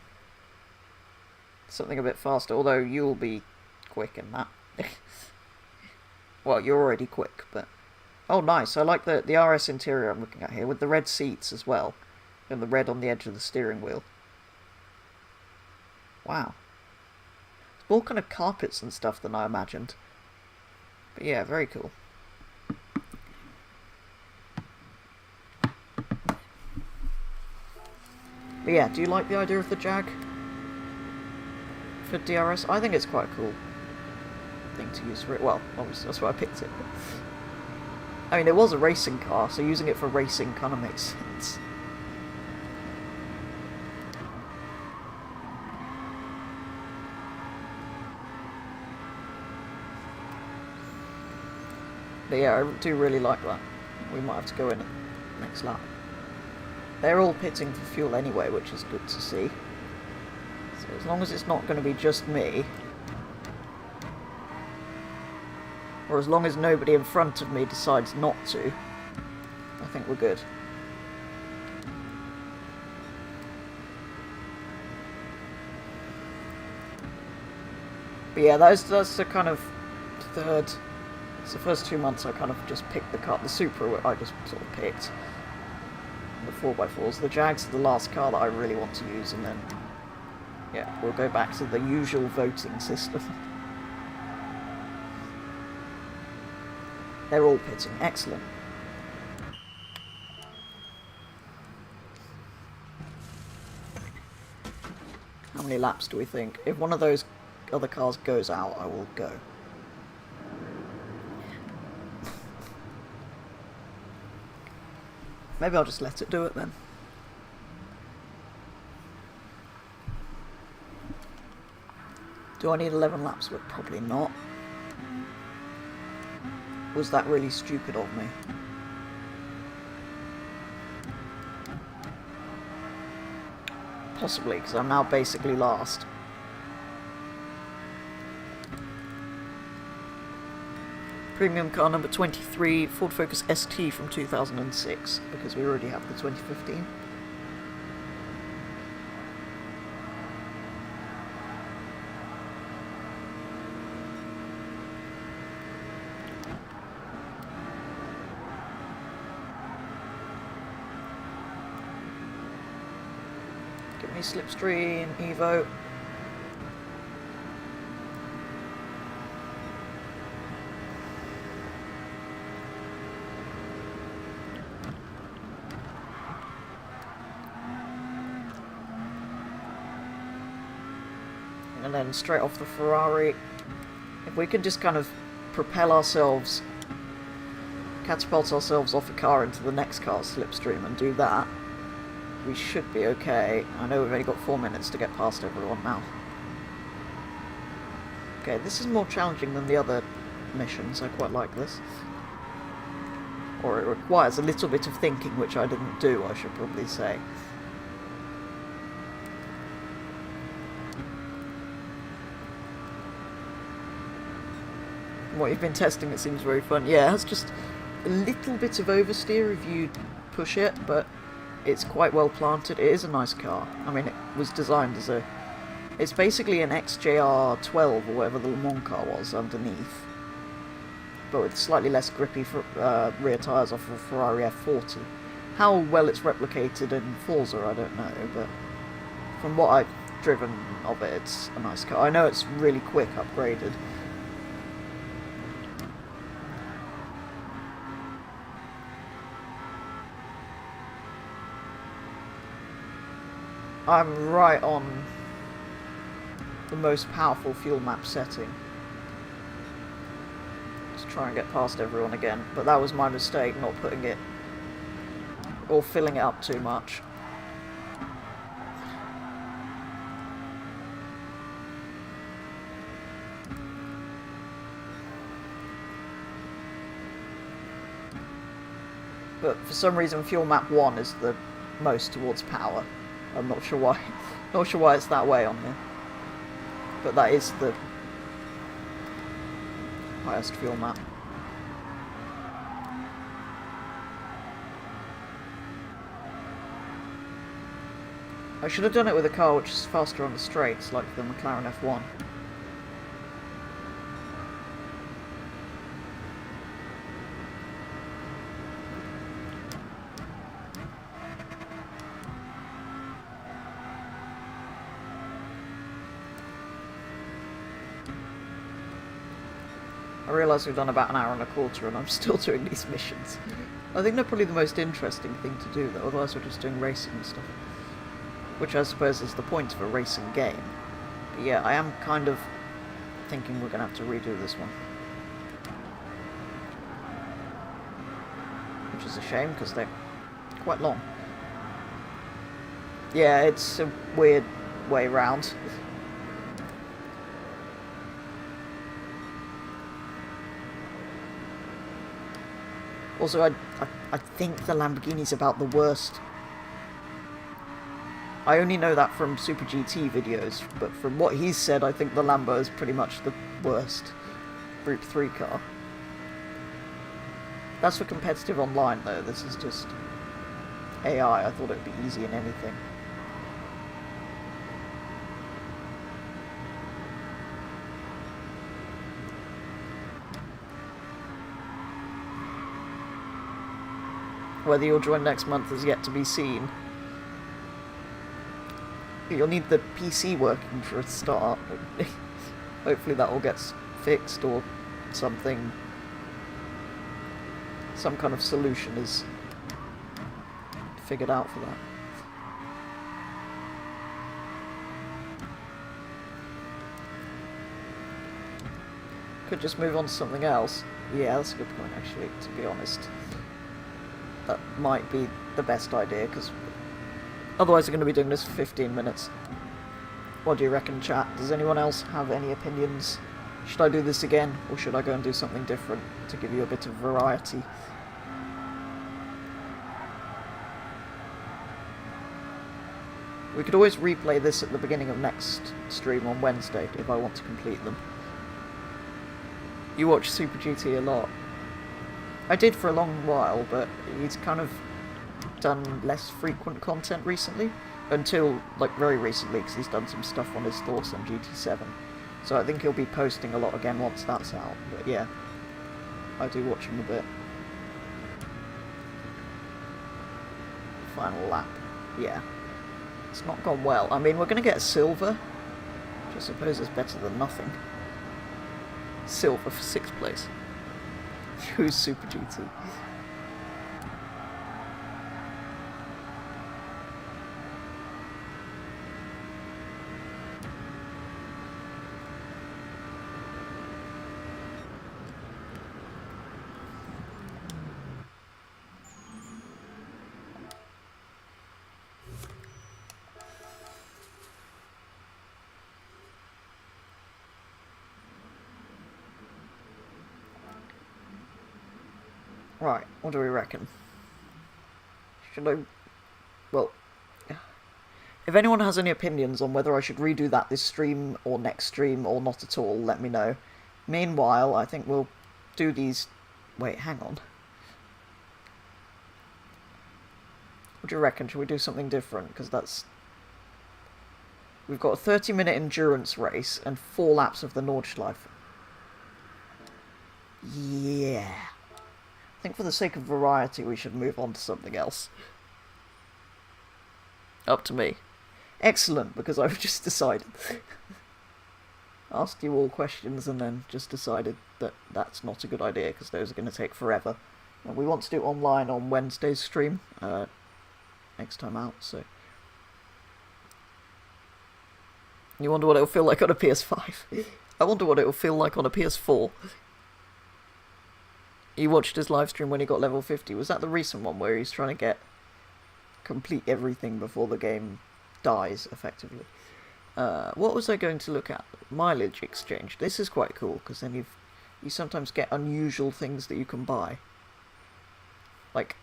Something a bit faster, although you'll be quick in that. Well, you're already quick, but... Oh, nice. I like the RS interior I'm looking at here, with the red seats as well. And the red on the edge of the steering wheel. Wow. It's more kind of carpets and stuff than I imagined. But yeah, very cool. But yeah, do you like the idea of the Jag for DRS? I think it's quite a cool thing to use for it. Well, obviously that's why I picked it. I mean, it was a racing car, so using it for racing kind of makes sense. But yeah, I do really like that. We might have to go in next lap. They're all pitting for fuel anyway, which is good to see. So as long as it's not going to be just me, or as long as nobody in front of me decides not to, I think we're good. But yeah, that's the kind of third... It's the first 2 months I kind of just picked the car. The Supra I just sort of picked. The 4x4s. The Jags are the last car that I really want to use, and then... yeah, we'll go back to the usual voting system. They're all pitting. Excellent. How many laps do we think? If one of those other cars goes out, I will go. Maybe I'll just let it do it then. Do I need 11 laps? But probably not. Was that really stupid of me? Possibly, because I'm now basically last. Premium car number 23, Ford Focus ST from 2006, because we already have the 2015. Give me slipstream, Evo. And then straight off the Ferrari, if we can just kind of propel ourselves, catapult ourselves off a car into the next car's slipstream and do that, we should be okay. I know we've only got 4 minutes to get past everyone now. Okay, this is more challenging than the other missions. I quite like this. Or it requires a little bit of thinking, which I didn't do, I should probably say. What you've been testing, it seems very fun. Yeah, it has just a little bit of oversteer if you push it, but it's quite well planted. It is a nice car. I mean, it was designed as a It's basically an XJR12 or whatever the Le Mans car was underneath, but with slightly less grippy rear tyres off of a Ferrari F40. How well it's replicated in Forza, I don't know, but from what I've driven of it, it's a nice car. I know it's really quick upgraded. I'm right on the most powerful fuel map setting. Just try and get past everyone again, but that was my mistake, not putting it or filling it up too much. But for some reason fuel map 1 is the most towards power. I'm not sure why. Not sure why it's that way on here. But that is the highest fuel map. I should have done it with a car which is faster on the straights, like the McLaren F1. I realise we've done about an hour and a quarter and I'm still doing these missions. I think they're probably the most interesting thing to do though, otherwise we're just doing racing and stuff. Which I suppose is the point of a racing game. But yeah, I am kind of thinking we're going to have to redo this one. Which is a shame because they're quite long. Yeah, it's a weird way round. Also, I think the Lamborghini's about the worst. I only know that from Super GT videos, but from what he's said, I think the Lambo is pretty much the worst Group 3 car. That's for competitive online, though. This is just AI. I thought it would be easy in anything. Whether you'll join next month is yet to be seen. You'll need the PC working for a start. Hopefully that all gets fixed or something. Some kind of solution is figured out for that. Could just move on to something else. Yeah, that's a good point actually, to be honest. That might be the best idea, because otherwise we're going to be doing this for 15 minutes. What do you reckon, chat? Does anyone else have any opinions? Should I do this again, or should I go and do something different to give you a bit of variety? We could always replay this at the beginning of next stream on Wednesday, if I want to complete them. You watch Super GT a lot. I did for a long while, but he's kind of done less frequent content recently. Until, like, very recently, because he's done some stuff on his thoughts on GT7. So I think he'll be posting a lot again once that's out. But yeah, I do watch him a bit. Final lap. Yeah. It's not gone well. I mean, we're going to get a silver, which I suppose is better than nothing. Silver for 6th place. Who's Super GT? Right, what do we reckon? Should I... Well, if anyone has any opinions on whether I should redo that this stream or next stream or not at all, let me know. Meanwhile, I think we'll do these... Wait, hang on. What do you reckon? Should we do something different? Because that's... We've got a 30-minute endurance race and 4 laps of the Nordschleife. Yeah. I think for the sake of variety, we should move on to something else. Up to me. Excellent, because I've just decided. Asked you all questions and then just decided that that's not a good idea, because those are going to take forever. And we want to do online on Wednesday's stream, next time out, so... You wonder what it'll feel like on a PS5. I wonder what it'll feel like on a PS4. You watched his live stream when he got level 50. Was that the recent one where he's trying to complete everything before the game dies, effectively? What was I going to look at? Mileage exchange. This is quite cool, because then you sometimes get unusual things that you can buy. Like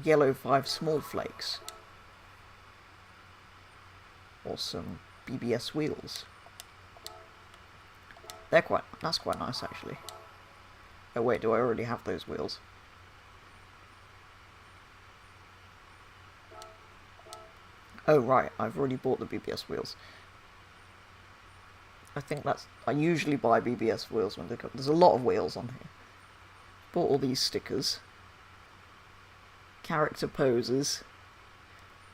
yellow 5 small flakes. Or some BBS wheels. That's quite nice, actually. Oh wait, do I already have those wheels? Oh right, I've already bought the BBS wheels. I usually buy BBS wheels when they come. There's a lot of wheels on here. Bought all these stickers. Character poses.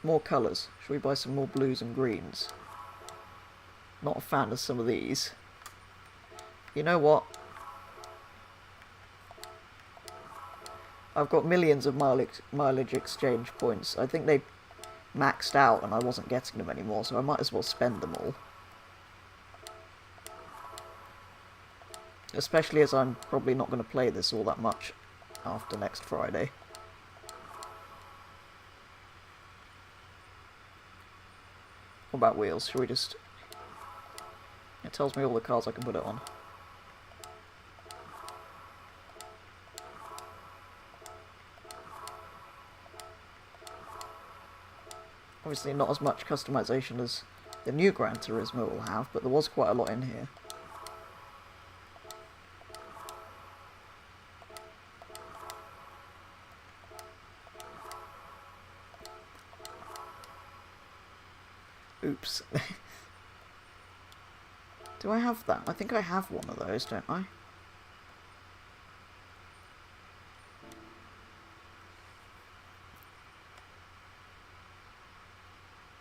More colours. Should we buy some more blues and greens? Not a fan of some of these. You know what? I've got millions of mileage exchange points. I think they maxed out and I wasn't getting them anymore, so I might as well spend them all. Especially as I'm probably not going to play this all that much after next Friday. What about wheels? Should we just... It tells me all the cars I can put it on. Obviously not as much customization as the new Gran Turismo will have, but there was quite a lot in here. Oops. Do I have that? I think I have one of those, don't I?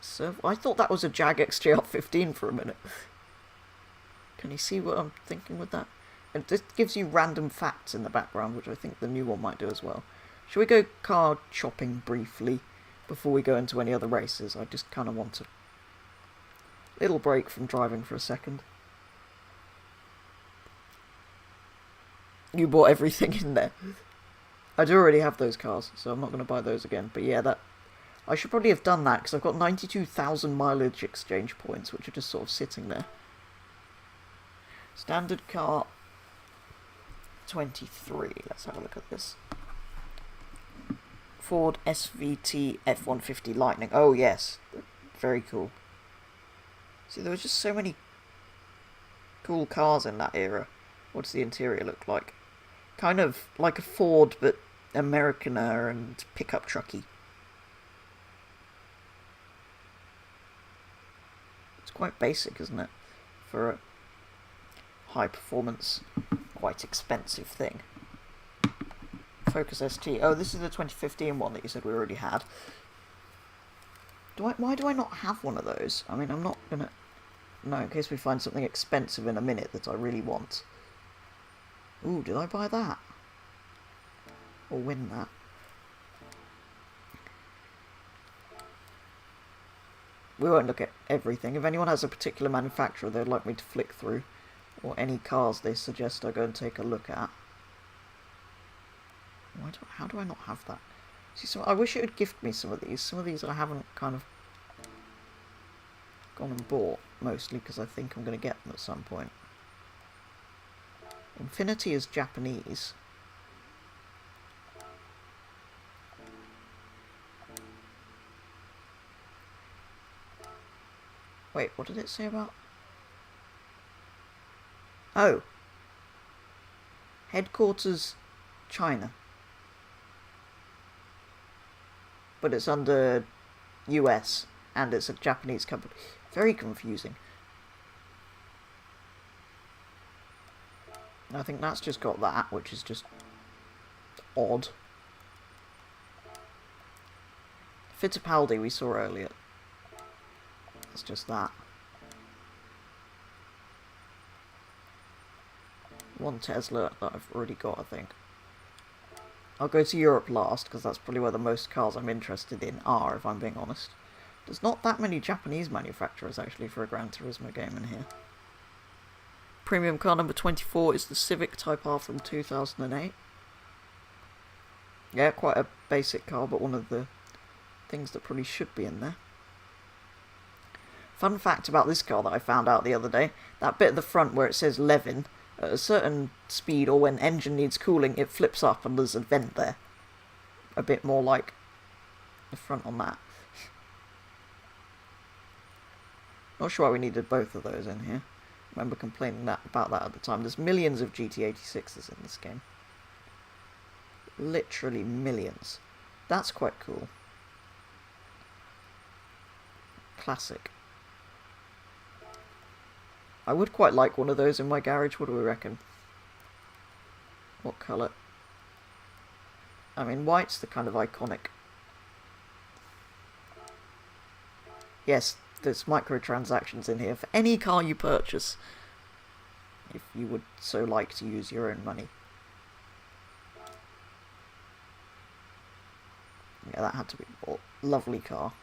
So, I thought that was a Jag XJR15 for a minute. Can you see what I'm thinking with that? And this gives you random facts in the background, which I think the new one might do as well. Shall we go car shopping briefly before we go into any other races? I just kind of want a little break from driving for a second. You bought everything in there. I do already have those cars, so I'm not going to buy those again. But yeah, I should probably have done that, because I've got 92,000 mileage exchange points, which are just sort of sitting there. Standard car 23. Let's have a look at this. Ford SVT F-150 Lightning. Oh yes, very cool. See, there was just so many cool cars in that era. What does the interior look like? Kind of like a Ford, but Americaner and pickup trucky. It's quite basic, isn't it? For a high performance, quite expensive thing. Focus ST. Oh, this is the 2015 one that you said we already had. Why do I not have one of those? I mean, I'm not gonna... No, in case we find something expensive in a minute that I really want. Ooh, did I buy that? Or win that? We won't look at everything. If anyone has a particular manufacturer they'd like me to flick through, or any cars they suggest I go and take a look at. How do I not have that? See, I wish it would gift me some of these. Some of these I haven't kind of gone and bought, mostly because I think I'm going to get them at some point. Infinity is Japanese. Wait, what did it say about... Oh. Headquarters, China. But it's under US, and it's a Japanese company. Very confusing. I think that's just got that, which is just odd. Fittipaldi we saw earlier. It's just that. One Tesla that I've already got, I think. I'll go to Europe last, because that's probably where the most cars I'm interested in are, if I'm being honest. There's not that many Japanese manufacturers, actually, for a Gran Turismo game in here. Premium car number 24 is the Civic Type R from 2008. Yeah, quite a basic car, but one of the things that probably should be in there. Fun fact about this car that I found out the other day, that bit at the front where it says Levin, at a certain speed or when engine needs cooling, it flips up and there's a vent there. A bit more like the front on that. Not sure why we needed both of those in here. I remember complaining about that at the time. There's millions of GT86s in this game. Literally millions. That's quite cool. Classic. I would quite like one of those in my garage. What do we reckon? What colour? I mean, white's the kind of iconic. Yes, there's microtransactions in here for any car you purchase, if you would so like to use your own money. Yeah, that had to be a lovely car.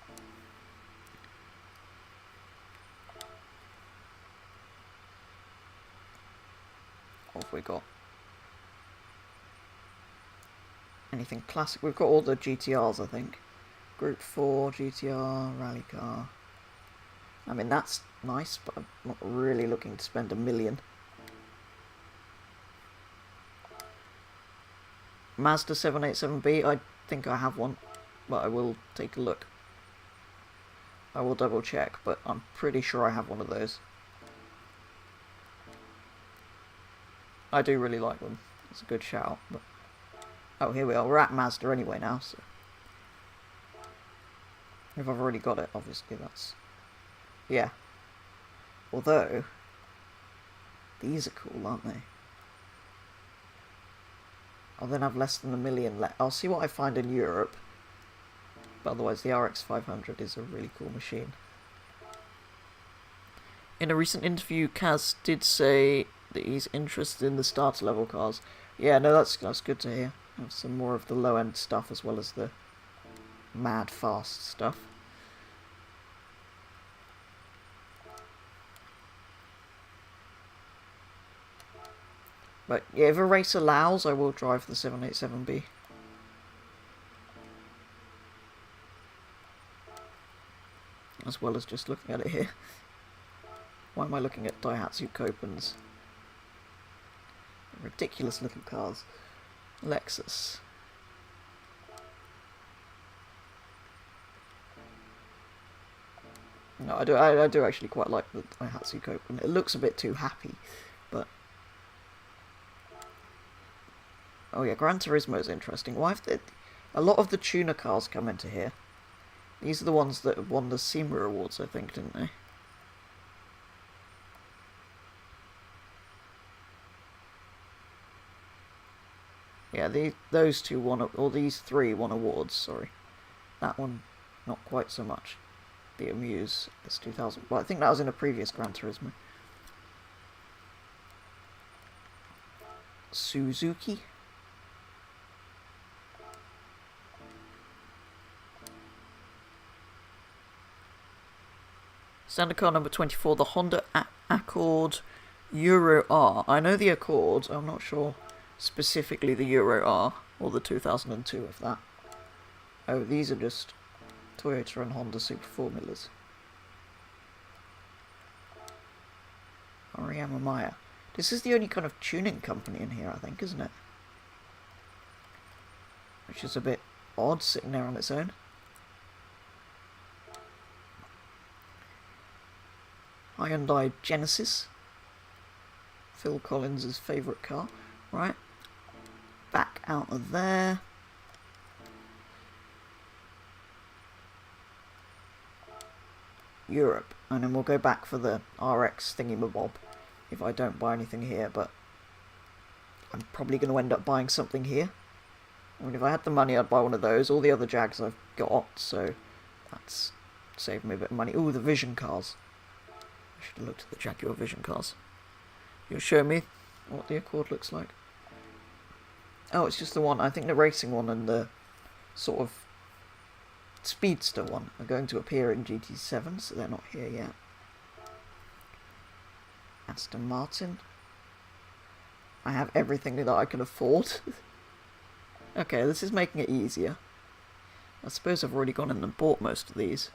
What have we got? Anything classic? We've got all the GTRs, I think. Group 4, GTR, rally car. I mean, that's nice, but I'm not really looking to spend $1 million. Mazda 787B, I think I have one, but I will take a look. I will double check, but I'm pretty sure I have one of those. I do really like them. It's a good shout, but... Oh, here we are. We're at Mazda anyway now, so... If I've already got it, obviously that's... Yeah. Although... These are cool, aren't they? I'll then have less than $1 million left. I'll see what I find in Europe. But otherwise, the RX 500 is a really cool machine. In a recent interview, Kaz did say that he's interested in the starter level cars. Yeah, no, that's good to hear. Have some more of the low end stuff as well as the mad fast stuff. But yeah, if a race allows, I will drive the 787B. As well as just looking at it here. Why am I looking at Daihatsu Copen's? Ridiculous little cars. Lexus. No, I do actually quite like the Daihatsu Copen. It looks a bit too happy, but... Oh yeah, Gran Turismo is interesting. Why have they... A lot of the tuner cars come into here. These are the ones that won the SEMA Awards, I think, didn't they? Yeah, those two won, or these three won awards, sorry. That one, not quite so much. The Amuse S2000. Well, I think that was in a previous Gran Turismo. Suzuki. Standard car number 24, the Honda Accord Euro R. I know the Accord, I'm not sure specifically the Euro R, or the 2002 of that. Oh, these are just Toyota and Honda Super Formulas. Ariyama Maya. This is the only kind of tuning company in here, I think, isn't it? Which is a bit odd, sitting there on its own. Hyundai Genesis. Phil Collins' favourite car. Right. Back out of there. Europe, and then we'll go back for the RX thingy-mabob if I don't buy anything here, but I'm probably going to end up buying something here. I mean, if I had the money, I'd buy one of those. All the other Jags I've got, so that's saved me a bit of money. Ooh, the Vision cars. I should have looked at the Jaguar Vision cars. You'll show me what the Accord looks like. Oh, it's just the one. I think the racing one and the sort of speedster one are going to appear in GT7, so they're not here yet. Aston Martin. I have everything that I can afford. Okay, this is making it easier. I suppose I've already gone in and bought most of these.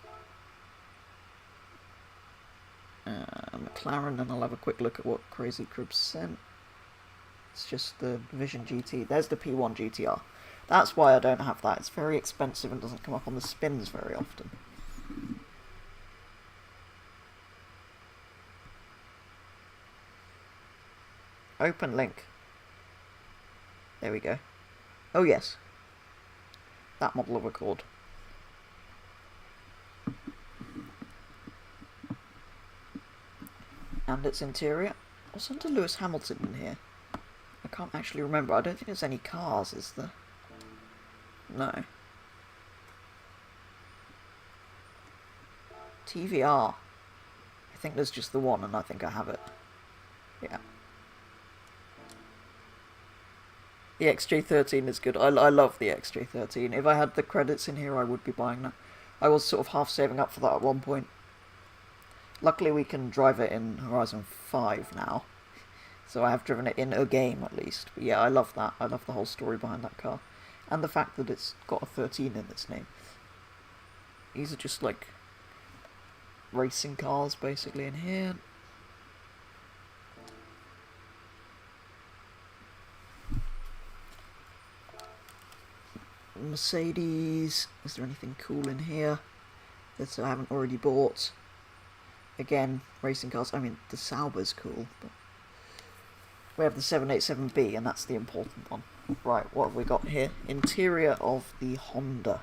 McLaren, and I'll have a quick look at what Crazy Cribs sent. It's just the Vision GT. There's the P1 GTR. That's why I don't have that. It's very expensive and doesn't come up on the spins very often. Open link. There we go. Oh yes. That model of Accord. And its interior. What's under Lewis Hamilton in here? I can't actually remember. I don't think there's any cars, is there? No. TVR. I think there's just the one, and I think I have it. Yeah. The XJ13 is good. I love the XJ13. If I had the credits in here, I would be buying that. I was sort of half saving up for that at one point. Luckily, we can drive it in Horizon 5 now. So I have driven it in a game, at least. But yeah, I love that. I love the whole story behind that car. And the fact that it's got a 13 in its name. These are just, like, racing cars, basically, in here. Mercedes. Is there anything cool in here that I haven't already bought? Again, racing cars. I mean, the Sauber's cool, but we have the 787B, and that's the important one. Right, what have we got here? Interior of the Honda.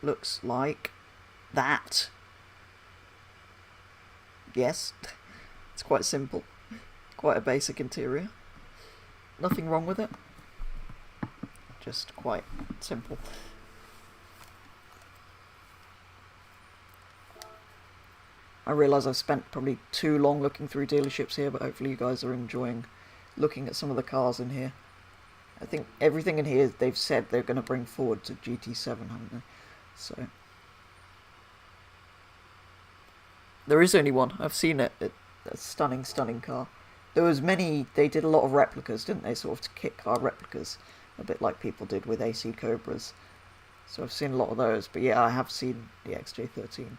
Looks like that. Yes, it's quite simple. Quite a basic interior. Nothing wrong with it. Just quite simple. I realise I've spent probably too long looking through dealerships here, but hopefully you guys are enjoying looking at some of the cars in here. I think everything in here they've said they're going to bring forward to GT7, haven't they? So there is only one. I've seen it. It's a stunning, stunning car. There was many. They did a lot of replicas, didn't they? Sort of kit car replicas, a bit like people did with AC Cobras. So I've seen a lot of those. But yeah, I have seen the XJ13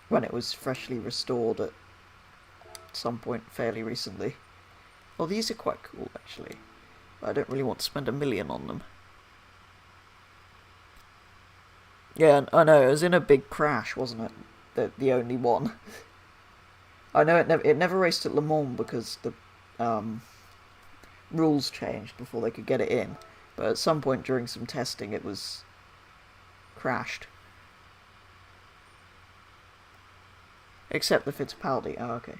when it was freshly restored at some point fairly recently. Well, these are quite cool, actually. But I don't really want to spend $1 million on them. Yeah, I know, it was in a big crash, wasn't it? The only one. I know it never raced at Le Mans because the rules changed before they could get it in. But at some point during some testing, it was crashed. Except the Fittipaldi. Oh, okay.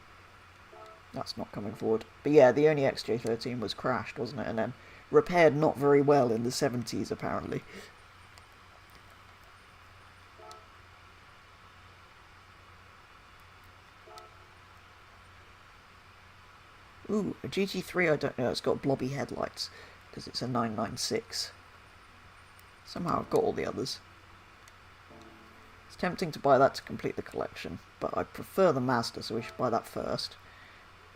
That's not coming forward. But yeah, the only XJ13 was crashed, wasn't it? And then repaired not very well in the 70s, apparently. Ooh, a GT3, I don't know. It's got blobby headlights, because it's a 996. Somehow I've got all the others. It's tempting to buy that to complete the collection, but I prefer the Mazda, so we should buy that first.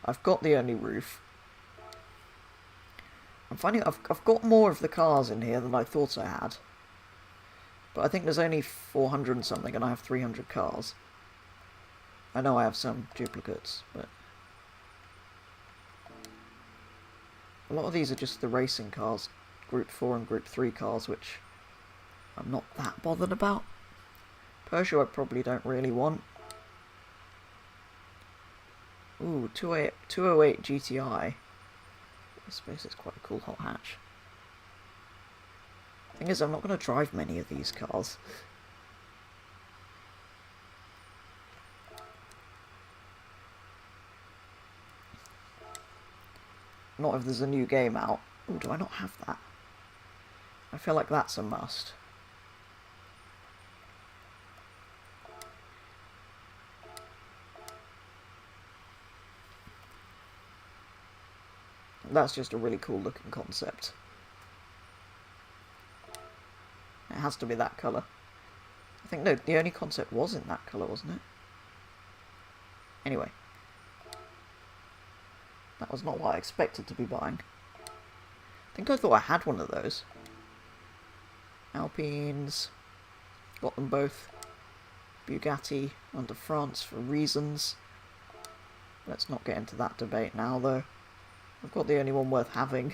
I've got the only roof. I'm finding I've got more of the cars in here than I thought I had. But I think there's only 400 and something, and I have 300 cars. I know I have some duplicates, but a lot of these are just the racing cars, Group 4 and Group 3 cars, which I'm not that bothered about. Peugeot I probably don't really want. Ooh, 208 GTI. I suppose it's quite a cool hot hatch. Thing is, I'm not going to drive many of these cars. Not if there's a new game out. Oh, do I not have that? I feel like that's a must. That's just a really cool looking concept. It has to be that colour. I think, no, the only concept was in that colour, wasn't it? Anyway. That was not what I expected to be buying. I think I thought I had one of those. Alpines. Got them both. Bugatti under France for reasons. Let's not get into that debate now, though. I've got the only one worth having.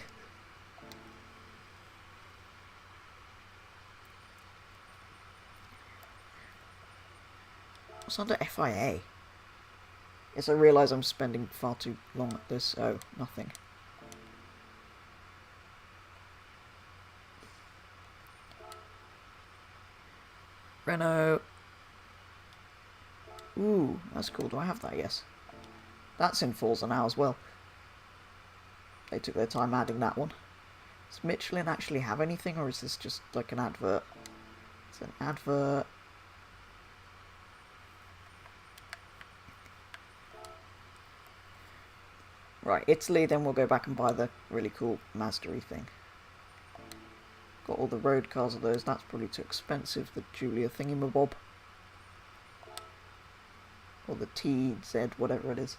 What's under FIA? Yes, I realise I'm spending far too long at this. Oh, nothing. Renault. Ooh, that's cool. Do I have that? Yes. That's in Forza now as well. They took their time adding that one. Does Michelin actually have anything, or is this just like an advert? It's an advert. Right, Italy, then we'll go back and buy the really cool Mazda-y thing. Got all the road cars of those. That's probably too expensive, the Giulia thingamabob. Or the TZ, whatever it is.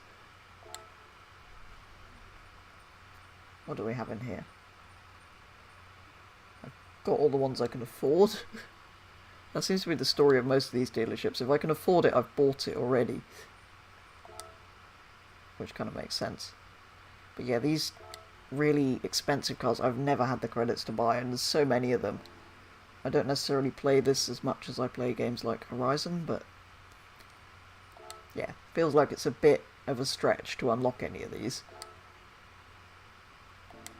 What do we have in here? I've got all the ones I can afford. That seems to be the story of most of these dealerships. If I can afford it, I've bought it already. Which kind of makes sense. But yeah, these really expensive cars, I've never had the credits to buy, and there's so many of them. I don't necessarily play this as much as I play games like Horizon, but yeah, feels like it's a bit of a stretch to unlock any of these.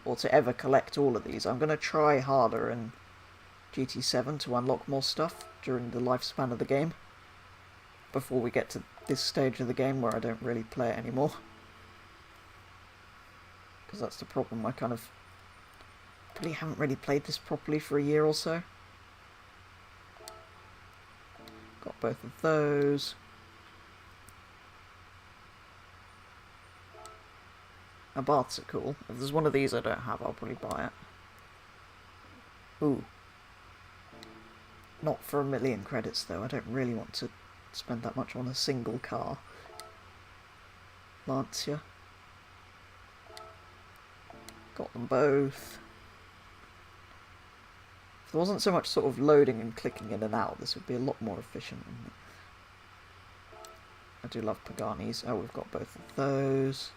Or to ever collect all of these. I'm going to try harder in GT7 to unlock more stuff during the lifespan of the game, before we get to this stage of the game where I don't really play it anymore. Because that's the problem, I kind of probably haven't really played this properly for a year or so. Got both of those. Abarths are cool. If there's one of these I don't have, I'll probably buy it. Ooh. Not for 1,000,000 credits though, I don't really want to spend that much on a single car. Lancia. Got them both. If there wasn't so much sort of loading and clicking in and out, this would be a lot more efficient. I do love Paganis. Oh, we've got both of those.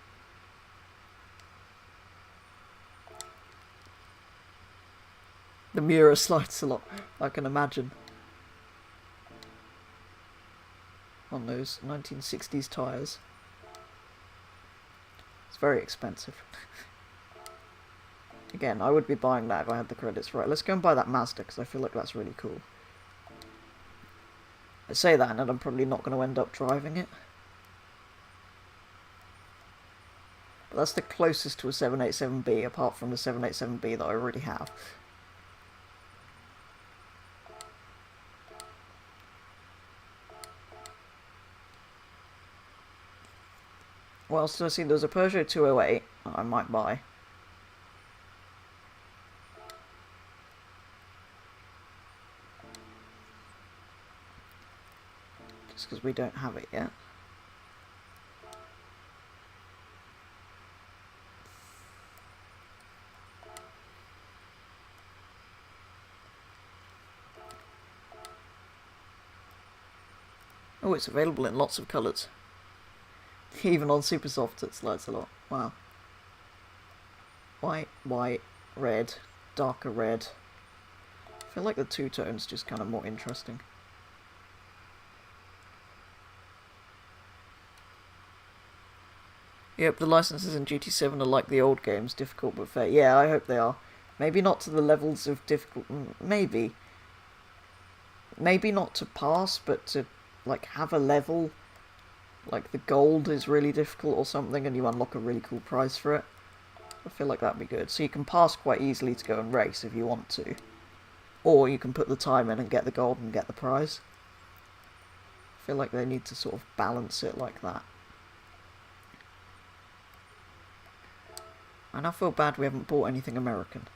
The Miura slides a lot, I can imagine. On those 1960s tyres. It's very expensive. Again, I would be buying that if I had the credits. Right, let's go and buy that Mazda, because I feel like that's really cool. I say that, and then I'm probably not going to end up driving it. But that's the closest to a 787B, apart from the 787B that I already have. What else do I see? There's a Peugeot 208 that I might buy. Just because we don't have it yet. Oh, it's available in lots of colours. Even on Super Soft it slides a lot. Wow. White, red, darker red. I feel like the two-tone's just kind of more interesting. Yep, the licenses in GT7 are like the old games, difficult but fair. Yeah, I hope they are. Maybe not to the levels of difficult... Maybe. Maybe not to pass, but to, like, have a level. Like, the gold is really difficult or something, and you unlock a really cool prize for it. I feel like that'd be good. So you can pass quite easily to go and race if you want to. Or you can put the time in and get the gold and get the prize. I feel like they need to sort of balance it like that. And I feel bad we haven't bought anything American.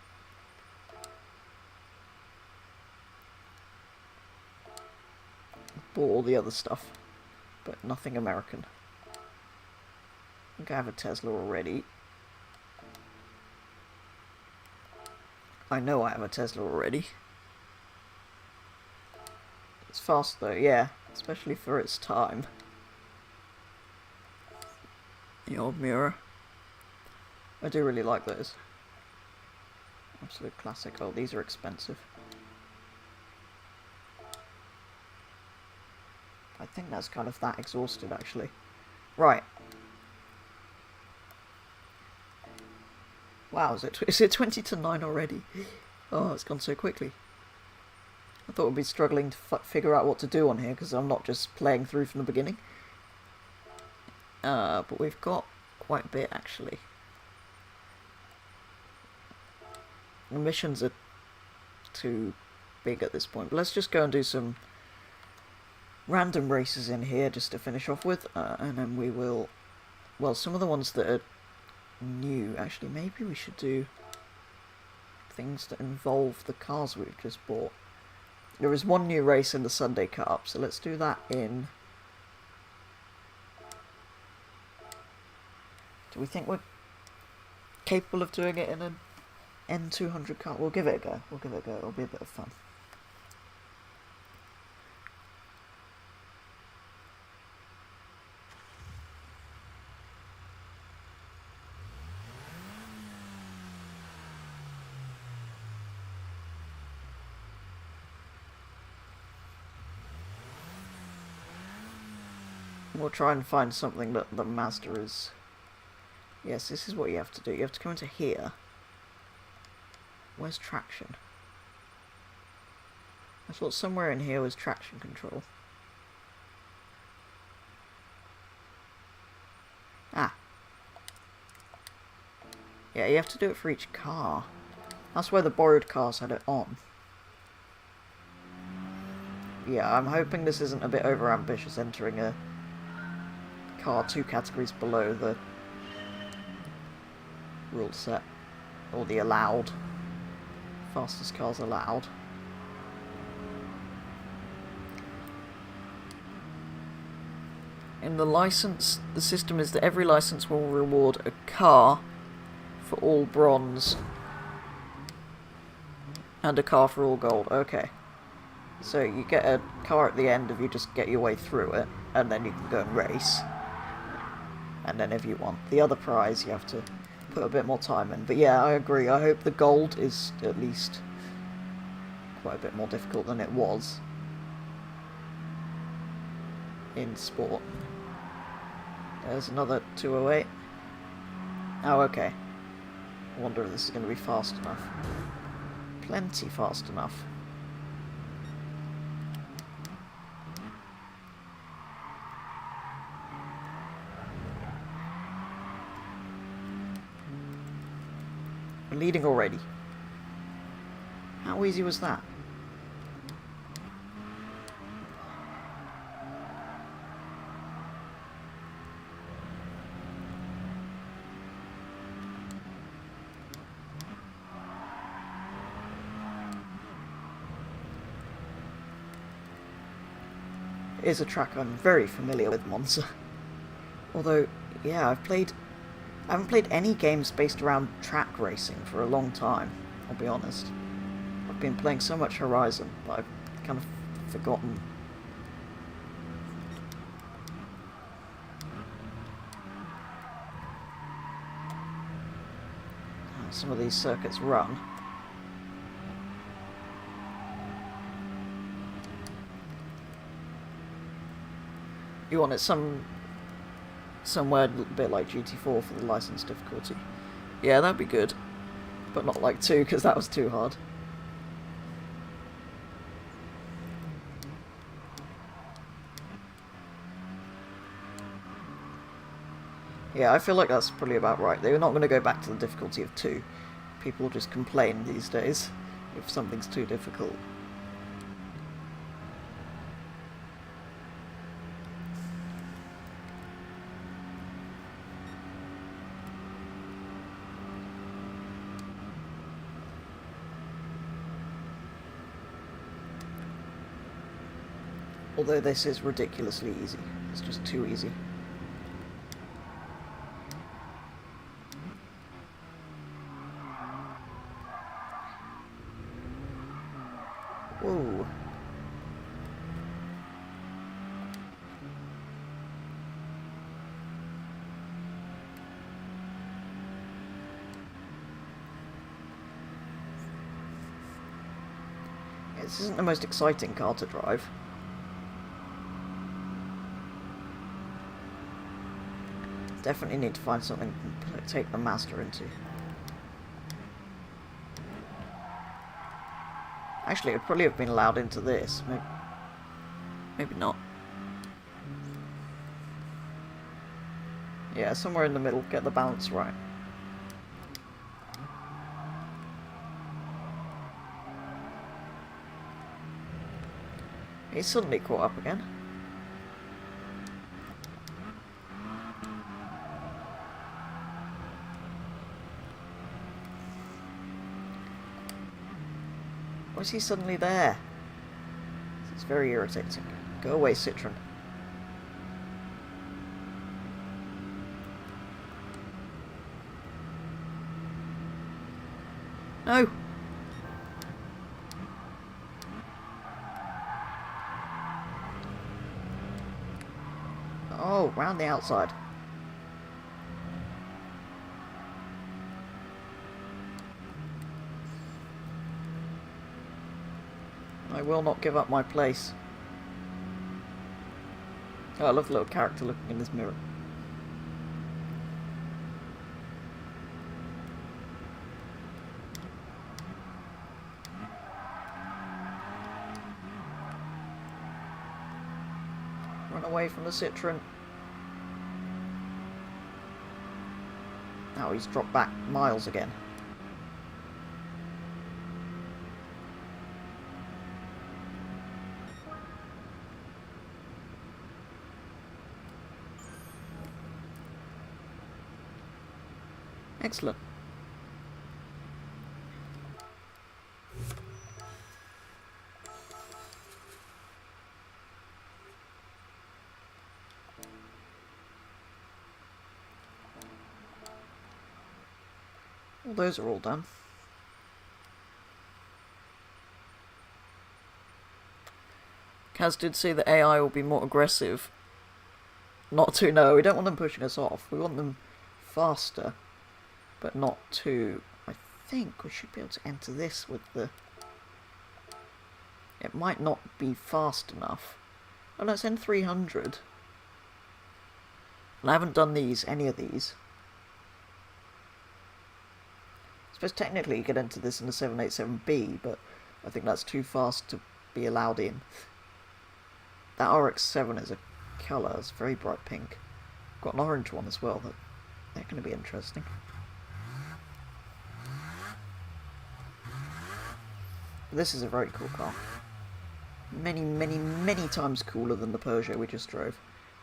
Bought all the other stuff, but nothing American. I think I have a Tesla already. I know I have a Tesla already. It's fast though, yeah, especially for its time. The old mirror. I do really like those. Absolute classic. Oh, these are expensive. I think that's kind of that exhausted, actually. Right. Wow, is it 20 to 9 already? Oh, it's gone so quickly. I thought we'd be struggling to figure out what to do on here, because I'm not just playing through from the beginning. But we've got quite a bit, actually. The missions are too big at this point. But let's just go and do some random races in here, just to finish off with. And then we will... Well, some of the ones that are new, actually, maybe we should do things that involve the cars we've just bought. There is one new race in the Sunday Cup, so let's do that in... Do we think we're capable of doing it in an N200 car? We'll give it a go. We'll give it a go. It'll be a bit of fun. We'll try and find something that the Mazda is... Yes, this is what you have to do. You have to come into here. Where's traction? I thought somewhere in here was traction control. Ah. Yeah, you have to do it for each car. That's where the borrowed cars had it on. Yeah, I'm hoping this isn't a bit overambitious, entering a car 2 categories below the rule set, or the allowed. Fastest cars allowed. In the license, the system is that every license will reward a car for all bronze and a car for all gold. Okay. So you get a car at the end if you just get your way through it, and then you can go and race. And then if you want the other prize, you have to put a bit more time in. But yeah, I agree. I hope the gold is at least quite a bit more difficult than it was in Sport. There's another 208. Oh, okay. I wonder if this is going to be fast enough. Plenty fast enough. We're leading already. How easy was that? It is a track I'm very familiar with, Monza. Although, yeah, I haven't played any games based around track racing for a long time, I'll be honest. I've been playing so much Horizon, but I've kind of forgotten. How some of these circuits run. You want it somewhere a bit like GT4 for the license difficulty. Yeah, that'd be good. But not like 2, because that was too hard. Yeah, I feel like that's probably about right. They're not going to go back to the difficulty of 2. People just complain these days if something's too difficult. Although this is ridiculously easy. It's just too easy. Whoa. This isn't the most exciting car to drive. Definitely need to find something to take the Mazda into. Actually, it would probably have been allowed into this. Maybe not. Yeah, somewhere in the middle, get the balance right. He's suddenly caught up again. Why is he suddenly there? It's very irritating. Go away, Citroen. No! Oh, round the outside. I will not give up my place. Oh, I love the little character looking in this mirror. Run away from the Citroen. Now he's dropped back miles again. Excellent. Well, those are all done. Kaz did say that AI will be more aggressive. Not too, no, we don't want them pushing us off. We want them faster, but not too. I think we should be able to enter this with the... It might not be fast enough. Oh no, it's N300. And I haven't done any of these. I suppose technically you could enter this in a 787B, but I think that's too fast to be allowed in. That RX-7 is a colour, it's very bright pink. Got an orange one as well, they're going to be interesting. This is a very cool car. Many, many, many times cooler than the Peugeot we just drove.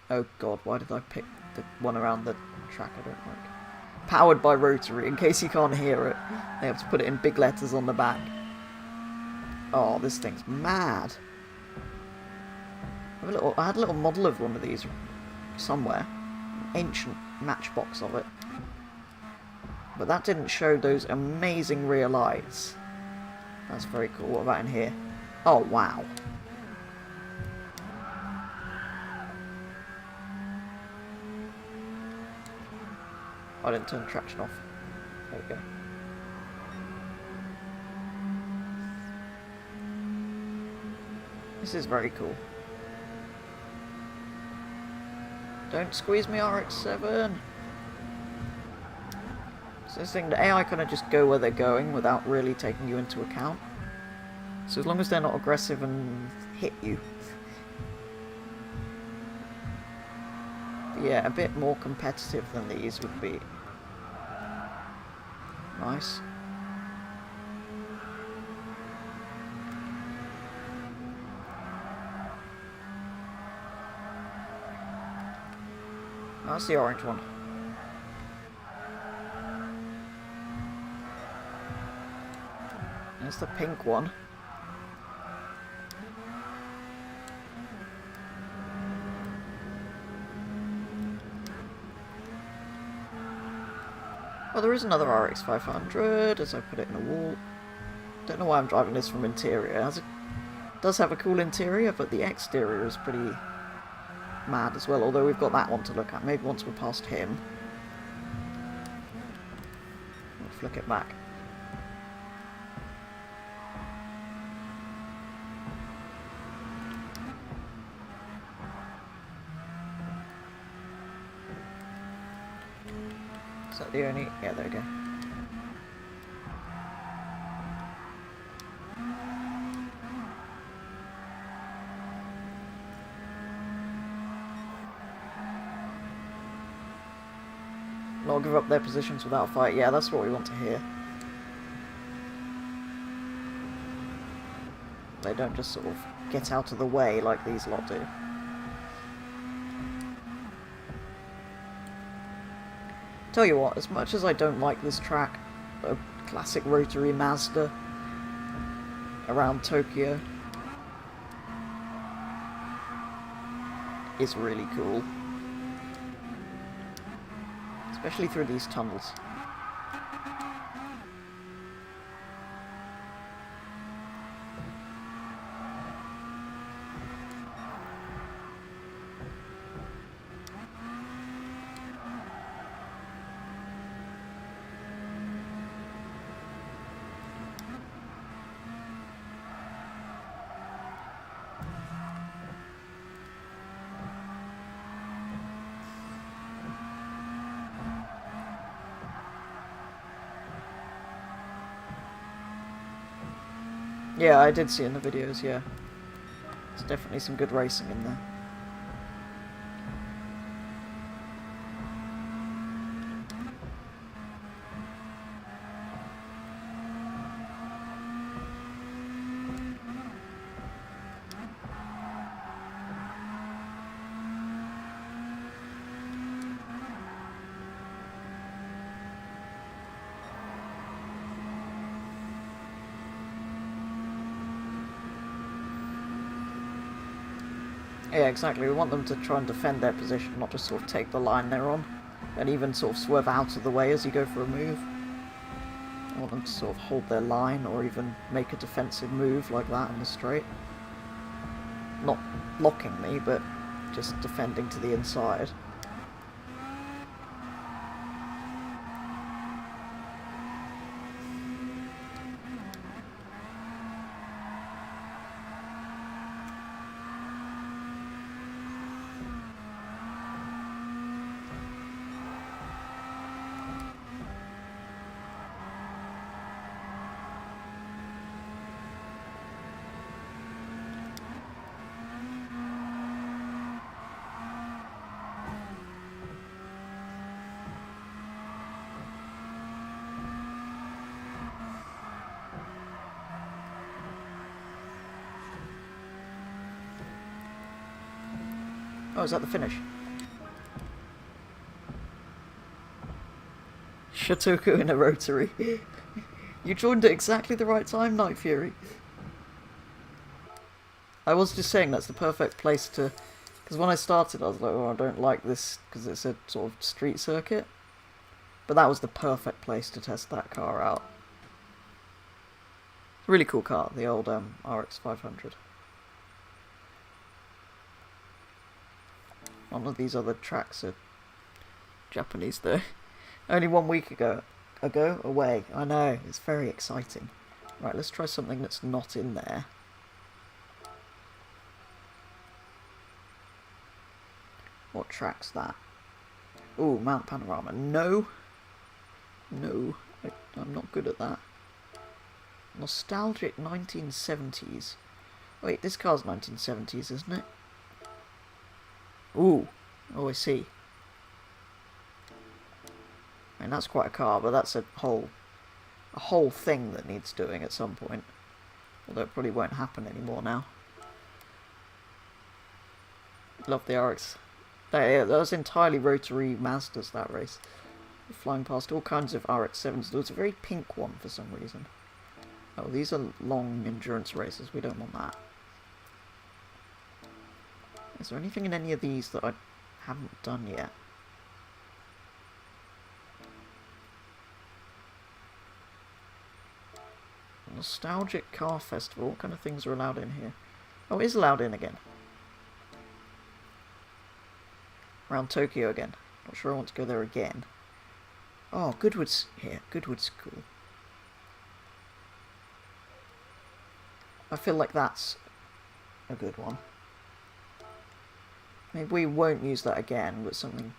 Oh god, why did I pick the one around the track I don't like? Powered by rotary, in case you can't hear it. They have to put it in big letters on the back. Oh, this thing's mad. I had a little model of one of these somewhere. An ancient matchbox of it. But that didn't show those amazing rear lights. That's very cool. What about in here? Oh, wow. I didn't turn traction off. There we go. This is very cool. Don't squeeze me, RX-7. So this thing, the AI kind of just go where they're going without really taking you into account. So as long as they're not aggressive and hit you. But yeah, a bit more competitive than these would be nice. Oh, that's the orange one. There's the pink one. Oh, there is another RX 500 as I put it in a wall. Don't know why I'm driving this from interior. It does have a cool interior, but the exterior is pretty mad as well, although we've got that one to look at. Maybe once we're past him. We'll flick it back. Is that the only... yeah, there we go. Not give up their positions without a fight. Yeah, that's what we want to hear. They don't just sort of get out of the way like these lot do. Tell you what, as much as I don't like this track, a classic rotary Mazda around Tokyo is really cool. Especially through these tunnels. Yeah, I did see in the videos, yeah. There's definitely some good racing in there. Yeah, exactly. We want them to try and defend their position, not just sort of take the line they're on, and even sort of swerve out of the way as you go for a move. I want them to sort of hold their line, or even make a defensive move like that in the straight. Not blocking me, but just defending to the inside. Oh, is that the finish? Shotoku in a rotary. You joined at exactly the right time, Night Fury. I was just saying that's the perfect place to... because when I started I was like, oh, I don't like this because it's a sort of street circuit. But that was the perfect place to test that car out. Really cool car, the old RX 500. None of these other tracks are Japanese though. Only 1 week ago away. I know, it's very exciting. Right, let's try something that's not in there. What track's that? Ooh, Mount Panorama. No. No, I'm not good at that. Nostalgic 1970s. Wait, this car's 1970s, isn't it? Ooh. Oh, I see. I mean, that's quite a car, but that's a whole thing that needs doing at some point. Although it probably won't happen anymore now. Love the RX. That was entirely rotary Mazdas, that race. Flying past all kinds of RX-7s. There was a very pink one for some reason. Oh, these are long endurance races. We don't want that. Is there anything in any of these that I haven't done yet? Nostalgic Car Festival. What kind of things are allowed in here? Oh, it is allowed in again. Around Tokyo again. Not sure I want to go there again. Oh, Goodwood's here. Goodwood's cool. I feel like that's a good one. Maybe we won't use that again, but something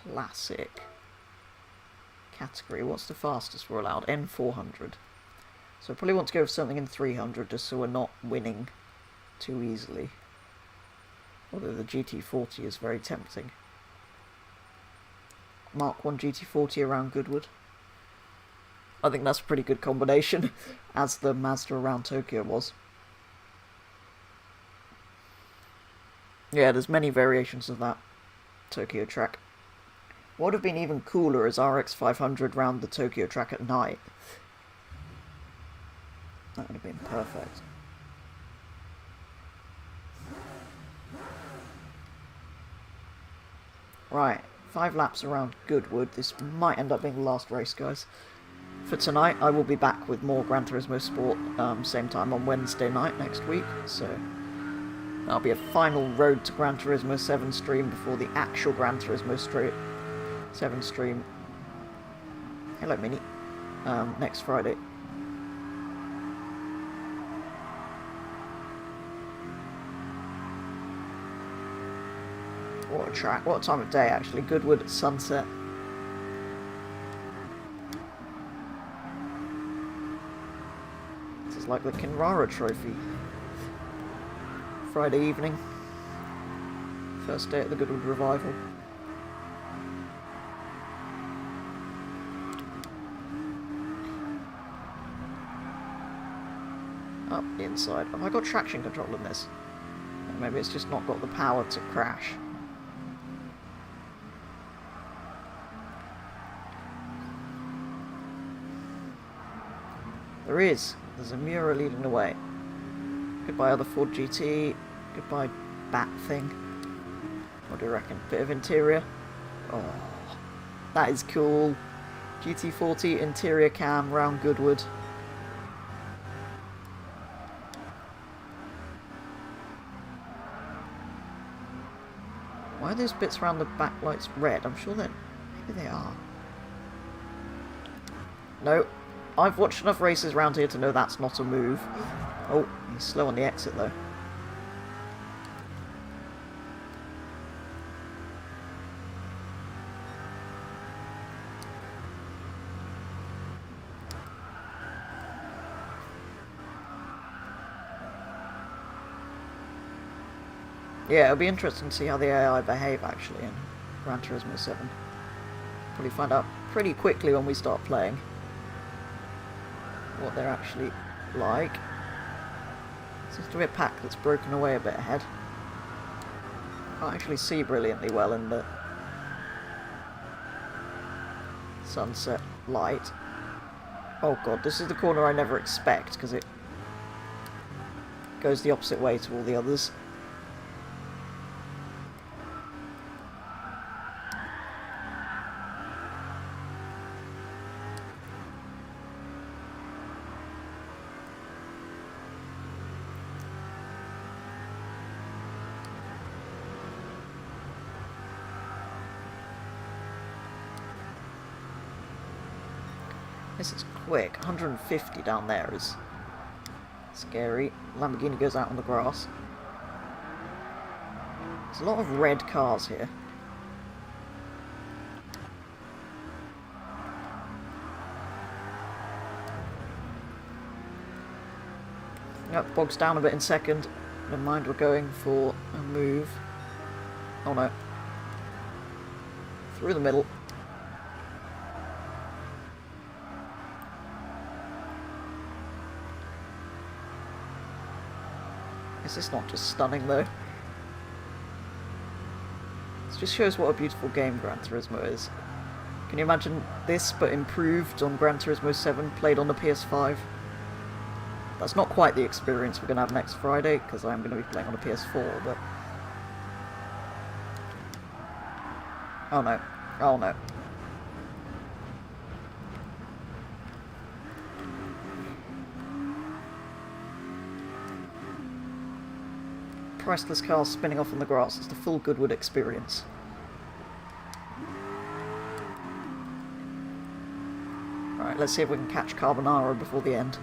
classic. Category. What's the fastest we're allowed? N400. So I probably want to go for something in 300 just so we're not winning too easily. Although the GT40 is very tempting. Mark 1 GT40 around Goodwood. I think that's a pretty good combination, as the Mazda around Tokyo was. Yeah, there's many variations of that Tokyo track. What would have been even cooler is RX 500 round the Tokyo track at night. That would have been perfect. Right, 5 laps around Goodwood. This might end up being the last race, guys. For tonight, I will be back with more Gran Turismo Sport, same time on Wednesday night next week, so that'll be a final Road to Gran Turismo 7 stream before the actual Gran Turismo 7 stream. Hello, Mini. Next Friday. What a track. What a time of day, actually. Goodwood at sunset. This is like the Kinrara Trophy. Friday evening. First day at the Goodwood Revival. Up the inside. Have I got traction control in this? Maybe it's just not got the power to crash. There is. There's a Miura leading the way. Goodbye other Ford GT. Goodbye bat thing. What do you reckon? Bit of interior. Oh, that is cool. GT40 interior cam round Goodwood. Why are those bits around the back lights red? I'm sure that maybe they are. No. I've watched enough races around here to know that's not a move. Oh, he's slow on the exit though. Yeah, it'll be interesting to see how the AI behave actually in Gran Turismo 7. Probably find out pretty quickly when we start playing what they're actually like. Seems to be a pack that's broken away a bit ahead. Can't actually see brilliantly well in the sunset light. Oh god, this is the corner I never expect because it goes the opposite way to all the others. This is quick. 150 down there is scary. Lamborghini goes out on the grass. There's a lot of red cars here. Yep, bogs down a bit in second. Never mind, we're going for a move. Oh no. Through the middle. Is this not just stunning though? This just shows what a beautiful game Gran Turismo is. Can you imagine this but improved on Gran Turismo 7 played on the PS5? That's not quite the experience we're going to have next Friday, because I am going to be playing on the PS4, but... Oh no. Oh no. Priceless cars spinning off on the grass. It's the full Goodwood experience. Alright, let's see if we can catch Carbonaro before the end.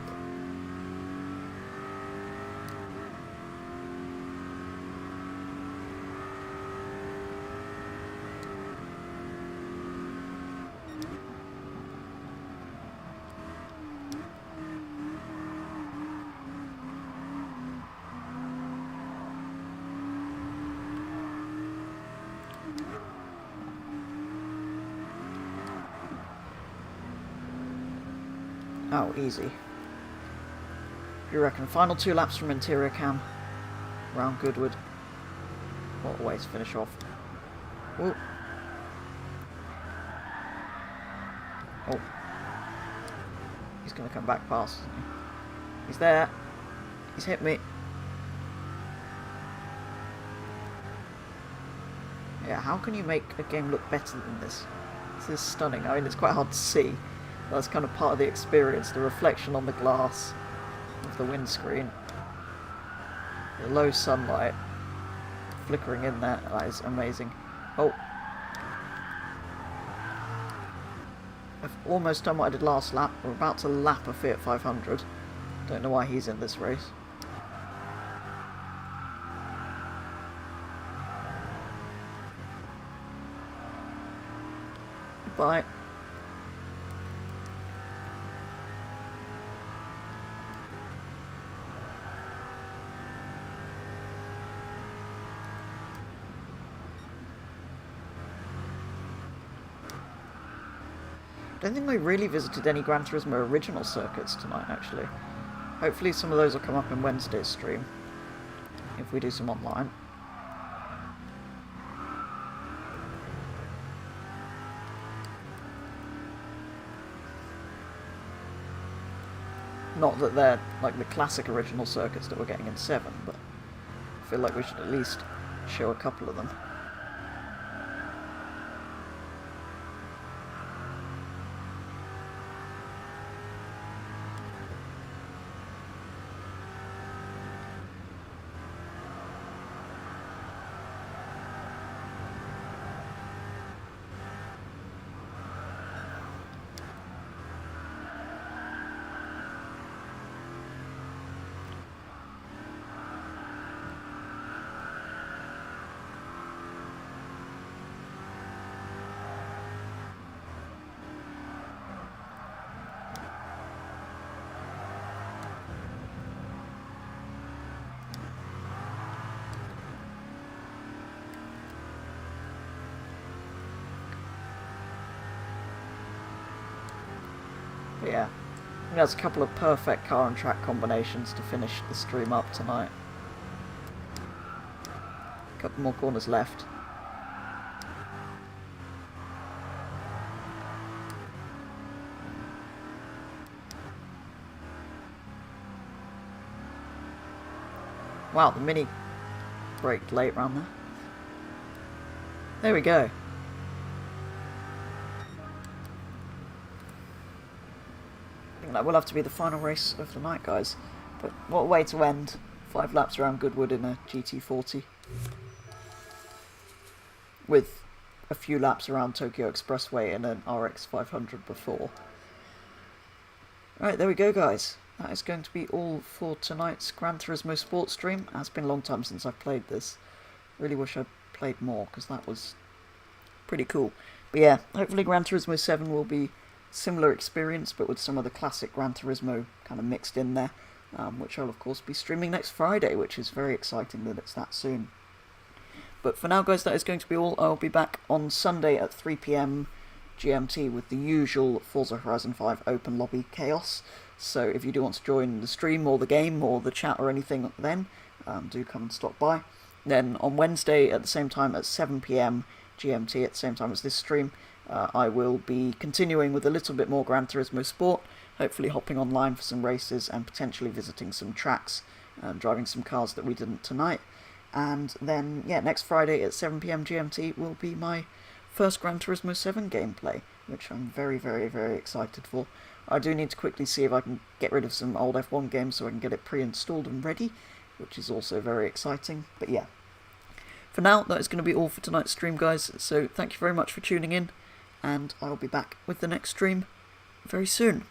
Oh, easy. You reckon? Final 2 laps from interior cam. Round Goodwood. What a way to finish off. Whoa. Oh. He's going to come back past, isn't he? He's there. He's hit me. Yeah, how can you make a game look better than this? This is stunning. I mean, it's quite hard to see. That's kind of part of the experience, the reflection on the glass of the windscreen. The low sunlight flickering in there, that is amazing. Oh. I've almost done what I did last lap. We're about to lap a Fiat 500. Don't know why he's in this race. Goodbye. I don't think we really visited any Gran Turismo original circuits tonight, actually. Hopefully some of those will come up in Wednesday's stream, if we do some online. Not that they're like the classic original circuits that we're getting in 7, but I feel like we should at least show a couple of them. But yeah, I think that's a couple of perfect car and track combinations to finish the stream up tonight. A couple more corners left. Wow, the mini braked late round there. There we go. That will have to be the final race of the night, guys. But what a way to end. 5 laps around Goodwood in a GT40. With a few laps around Tokyo Expressway in an RX 500 before. Alright, there we go, guys. That is going to be all for tonight's Gran Turismo Sport stream. It's been a long time since I've played this. Really wish I'd played more, because that was pretty cool. But yeah, hopefully Gran Turismo 7 will be similar experience, but with some of the classic Gran Turismo kind of mixed in there. which I'll of course be streaming next Friday, which is very exciting that it's that soon. But for now, guys, that is going to be all. I'll be back on Sunday at 3 PM GMT with the usual Forza Horizon 5 open lobby chaos. So if you do want to join the stream or the game or the chat or anything then, do come and stop by. Then on Wednesday at the same time at 7 PM GMT, at the same time as this stream, I will be continuing with a little bit more Gran Turismo Sport, hopefully hopping online for some races and potentially visiting some tracks and driving some cars that we didn't tonight. And then, yeah, next Friday at 7 PM GMT will be my first Gran Turismo 7 gameplay, which I'm very, very, very excited for. I do need to quickly see if I can get rid of some old F1 games so I can get it pre-installed and ready, which is also very exciting. But yeah, for now, that is going to be all for tonight's stream, guys. So thank you very much for tuning in, and I'll be back with the next stream very soon.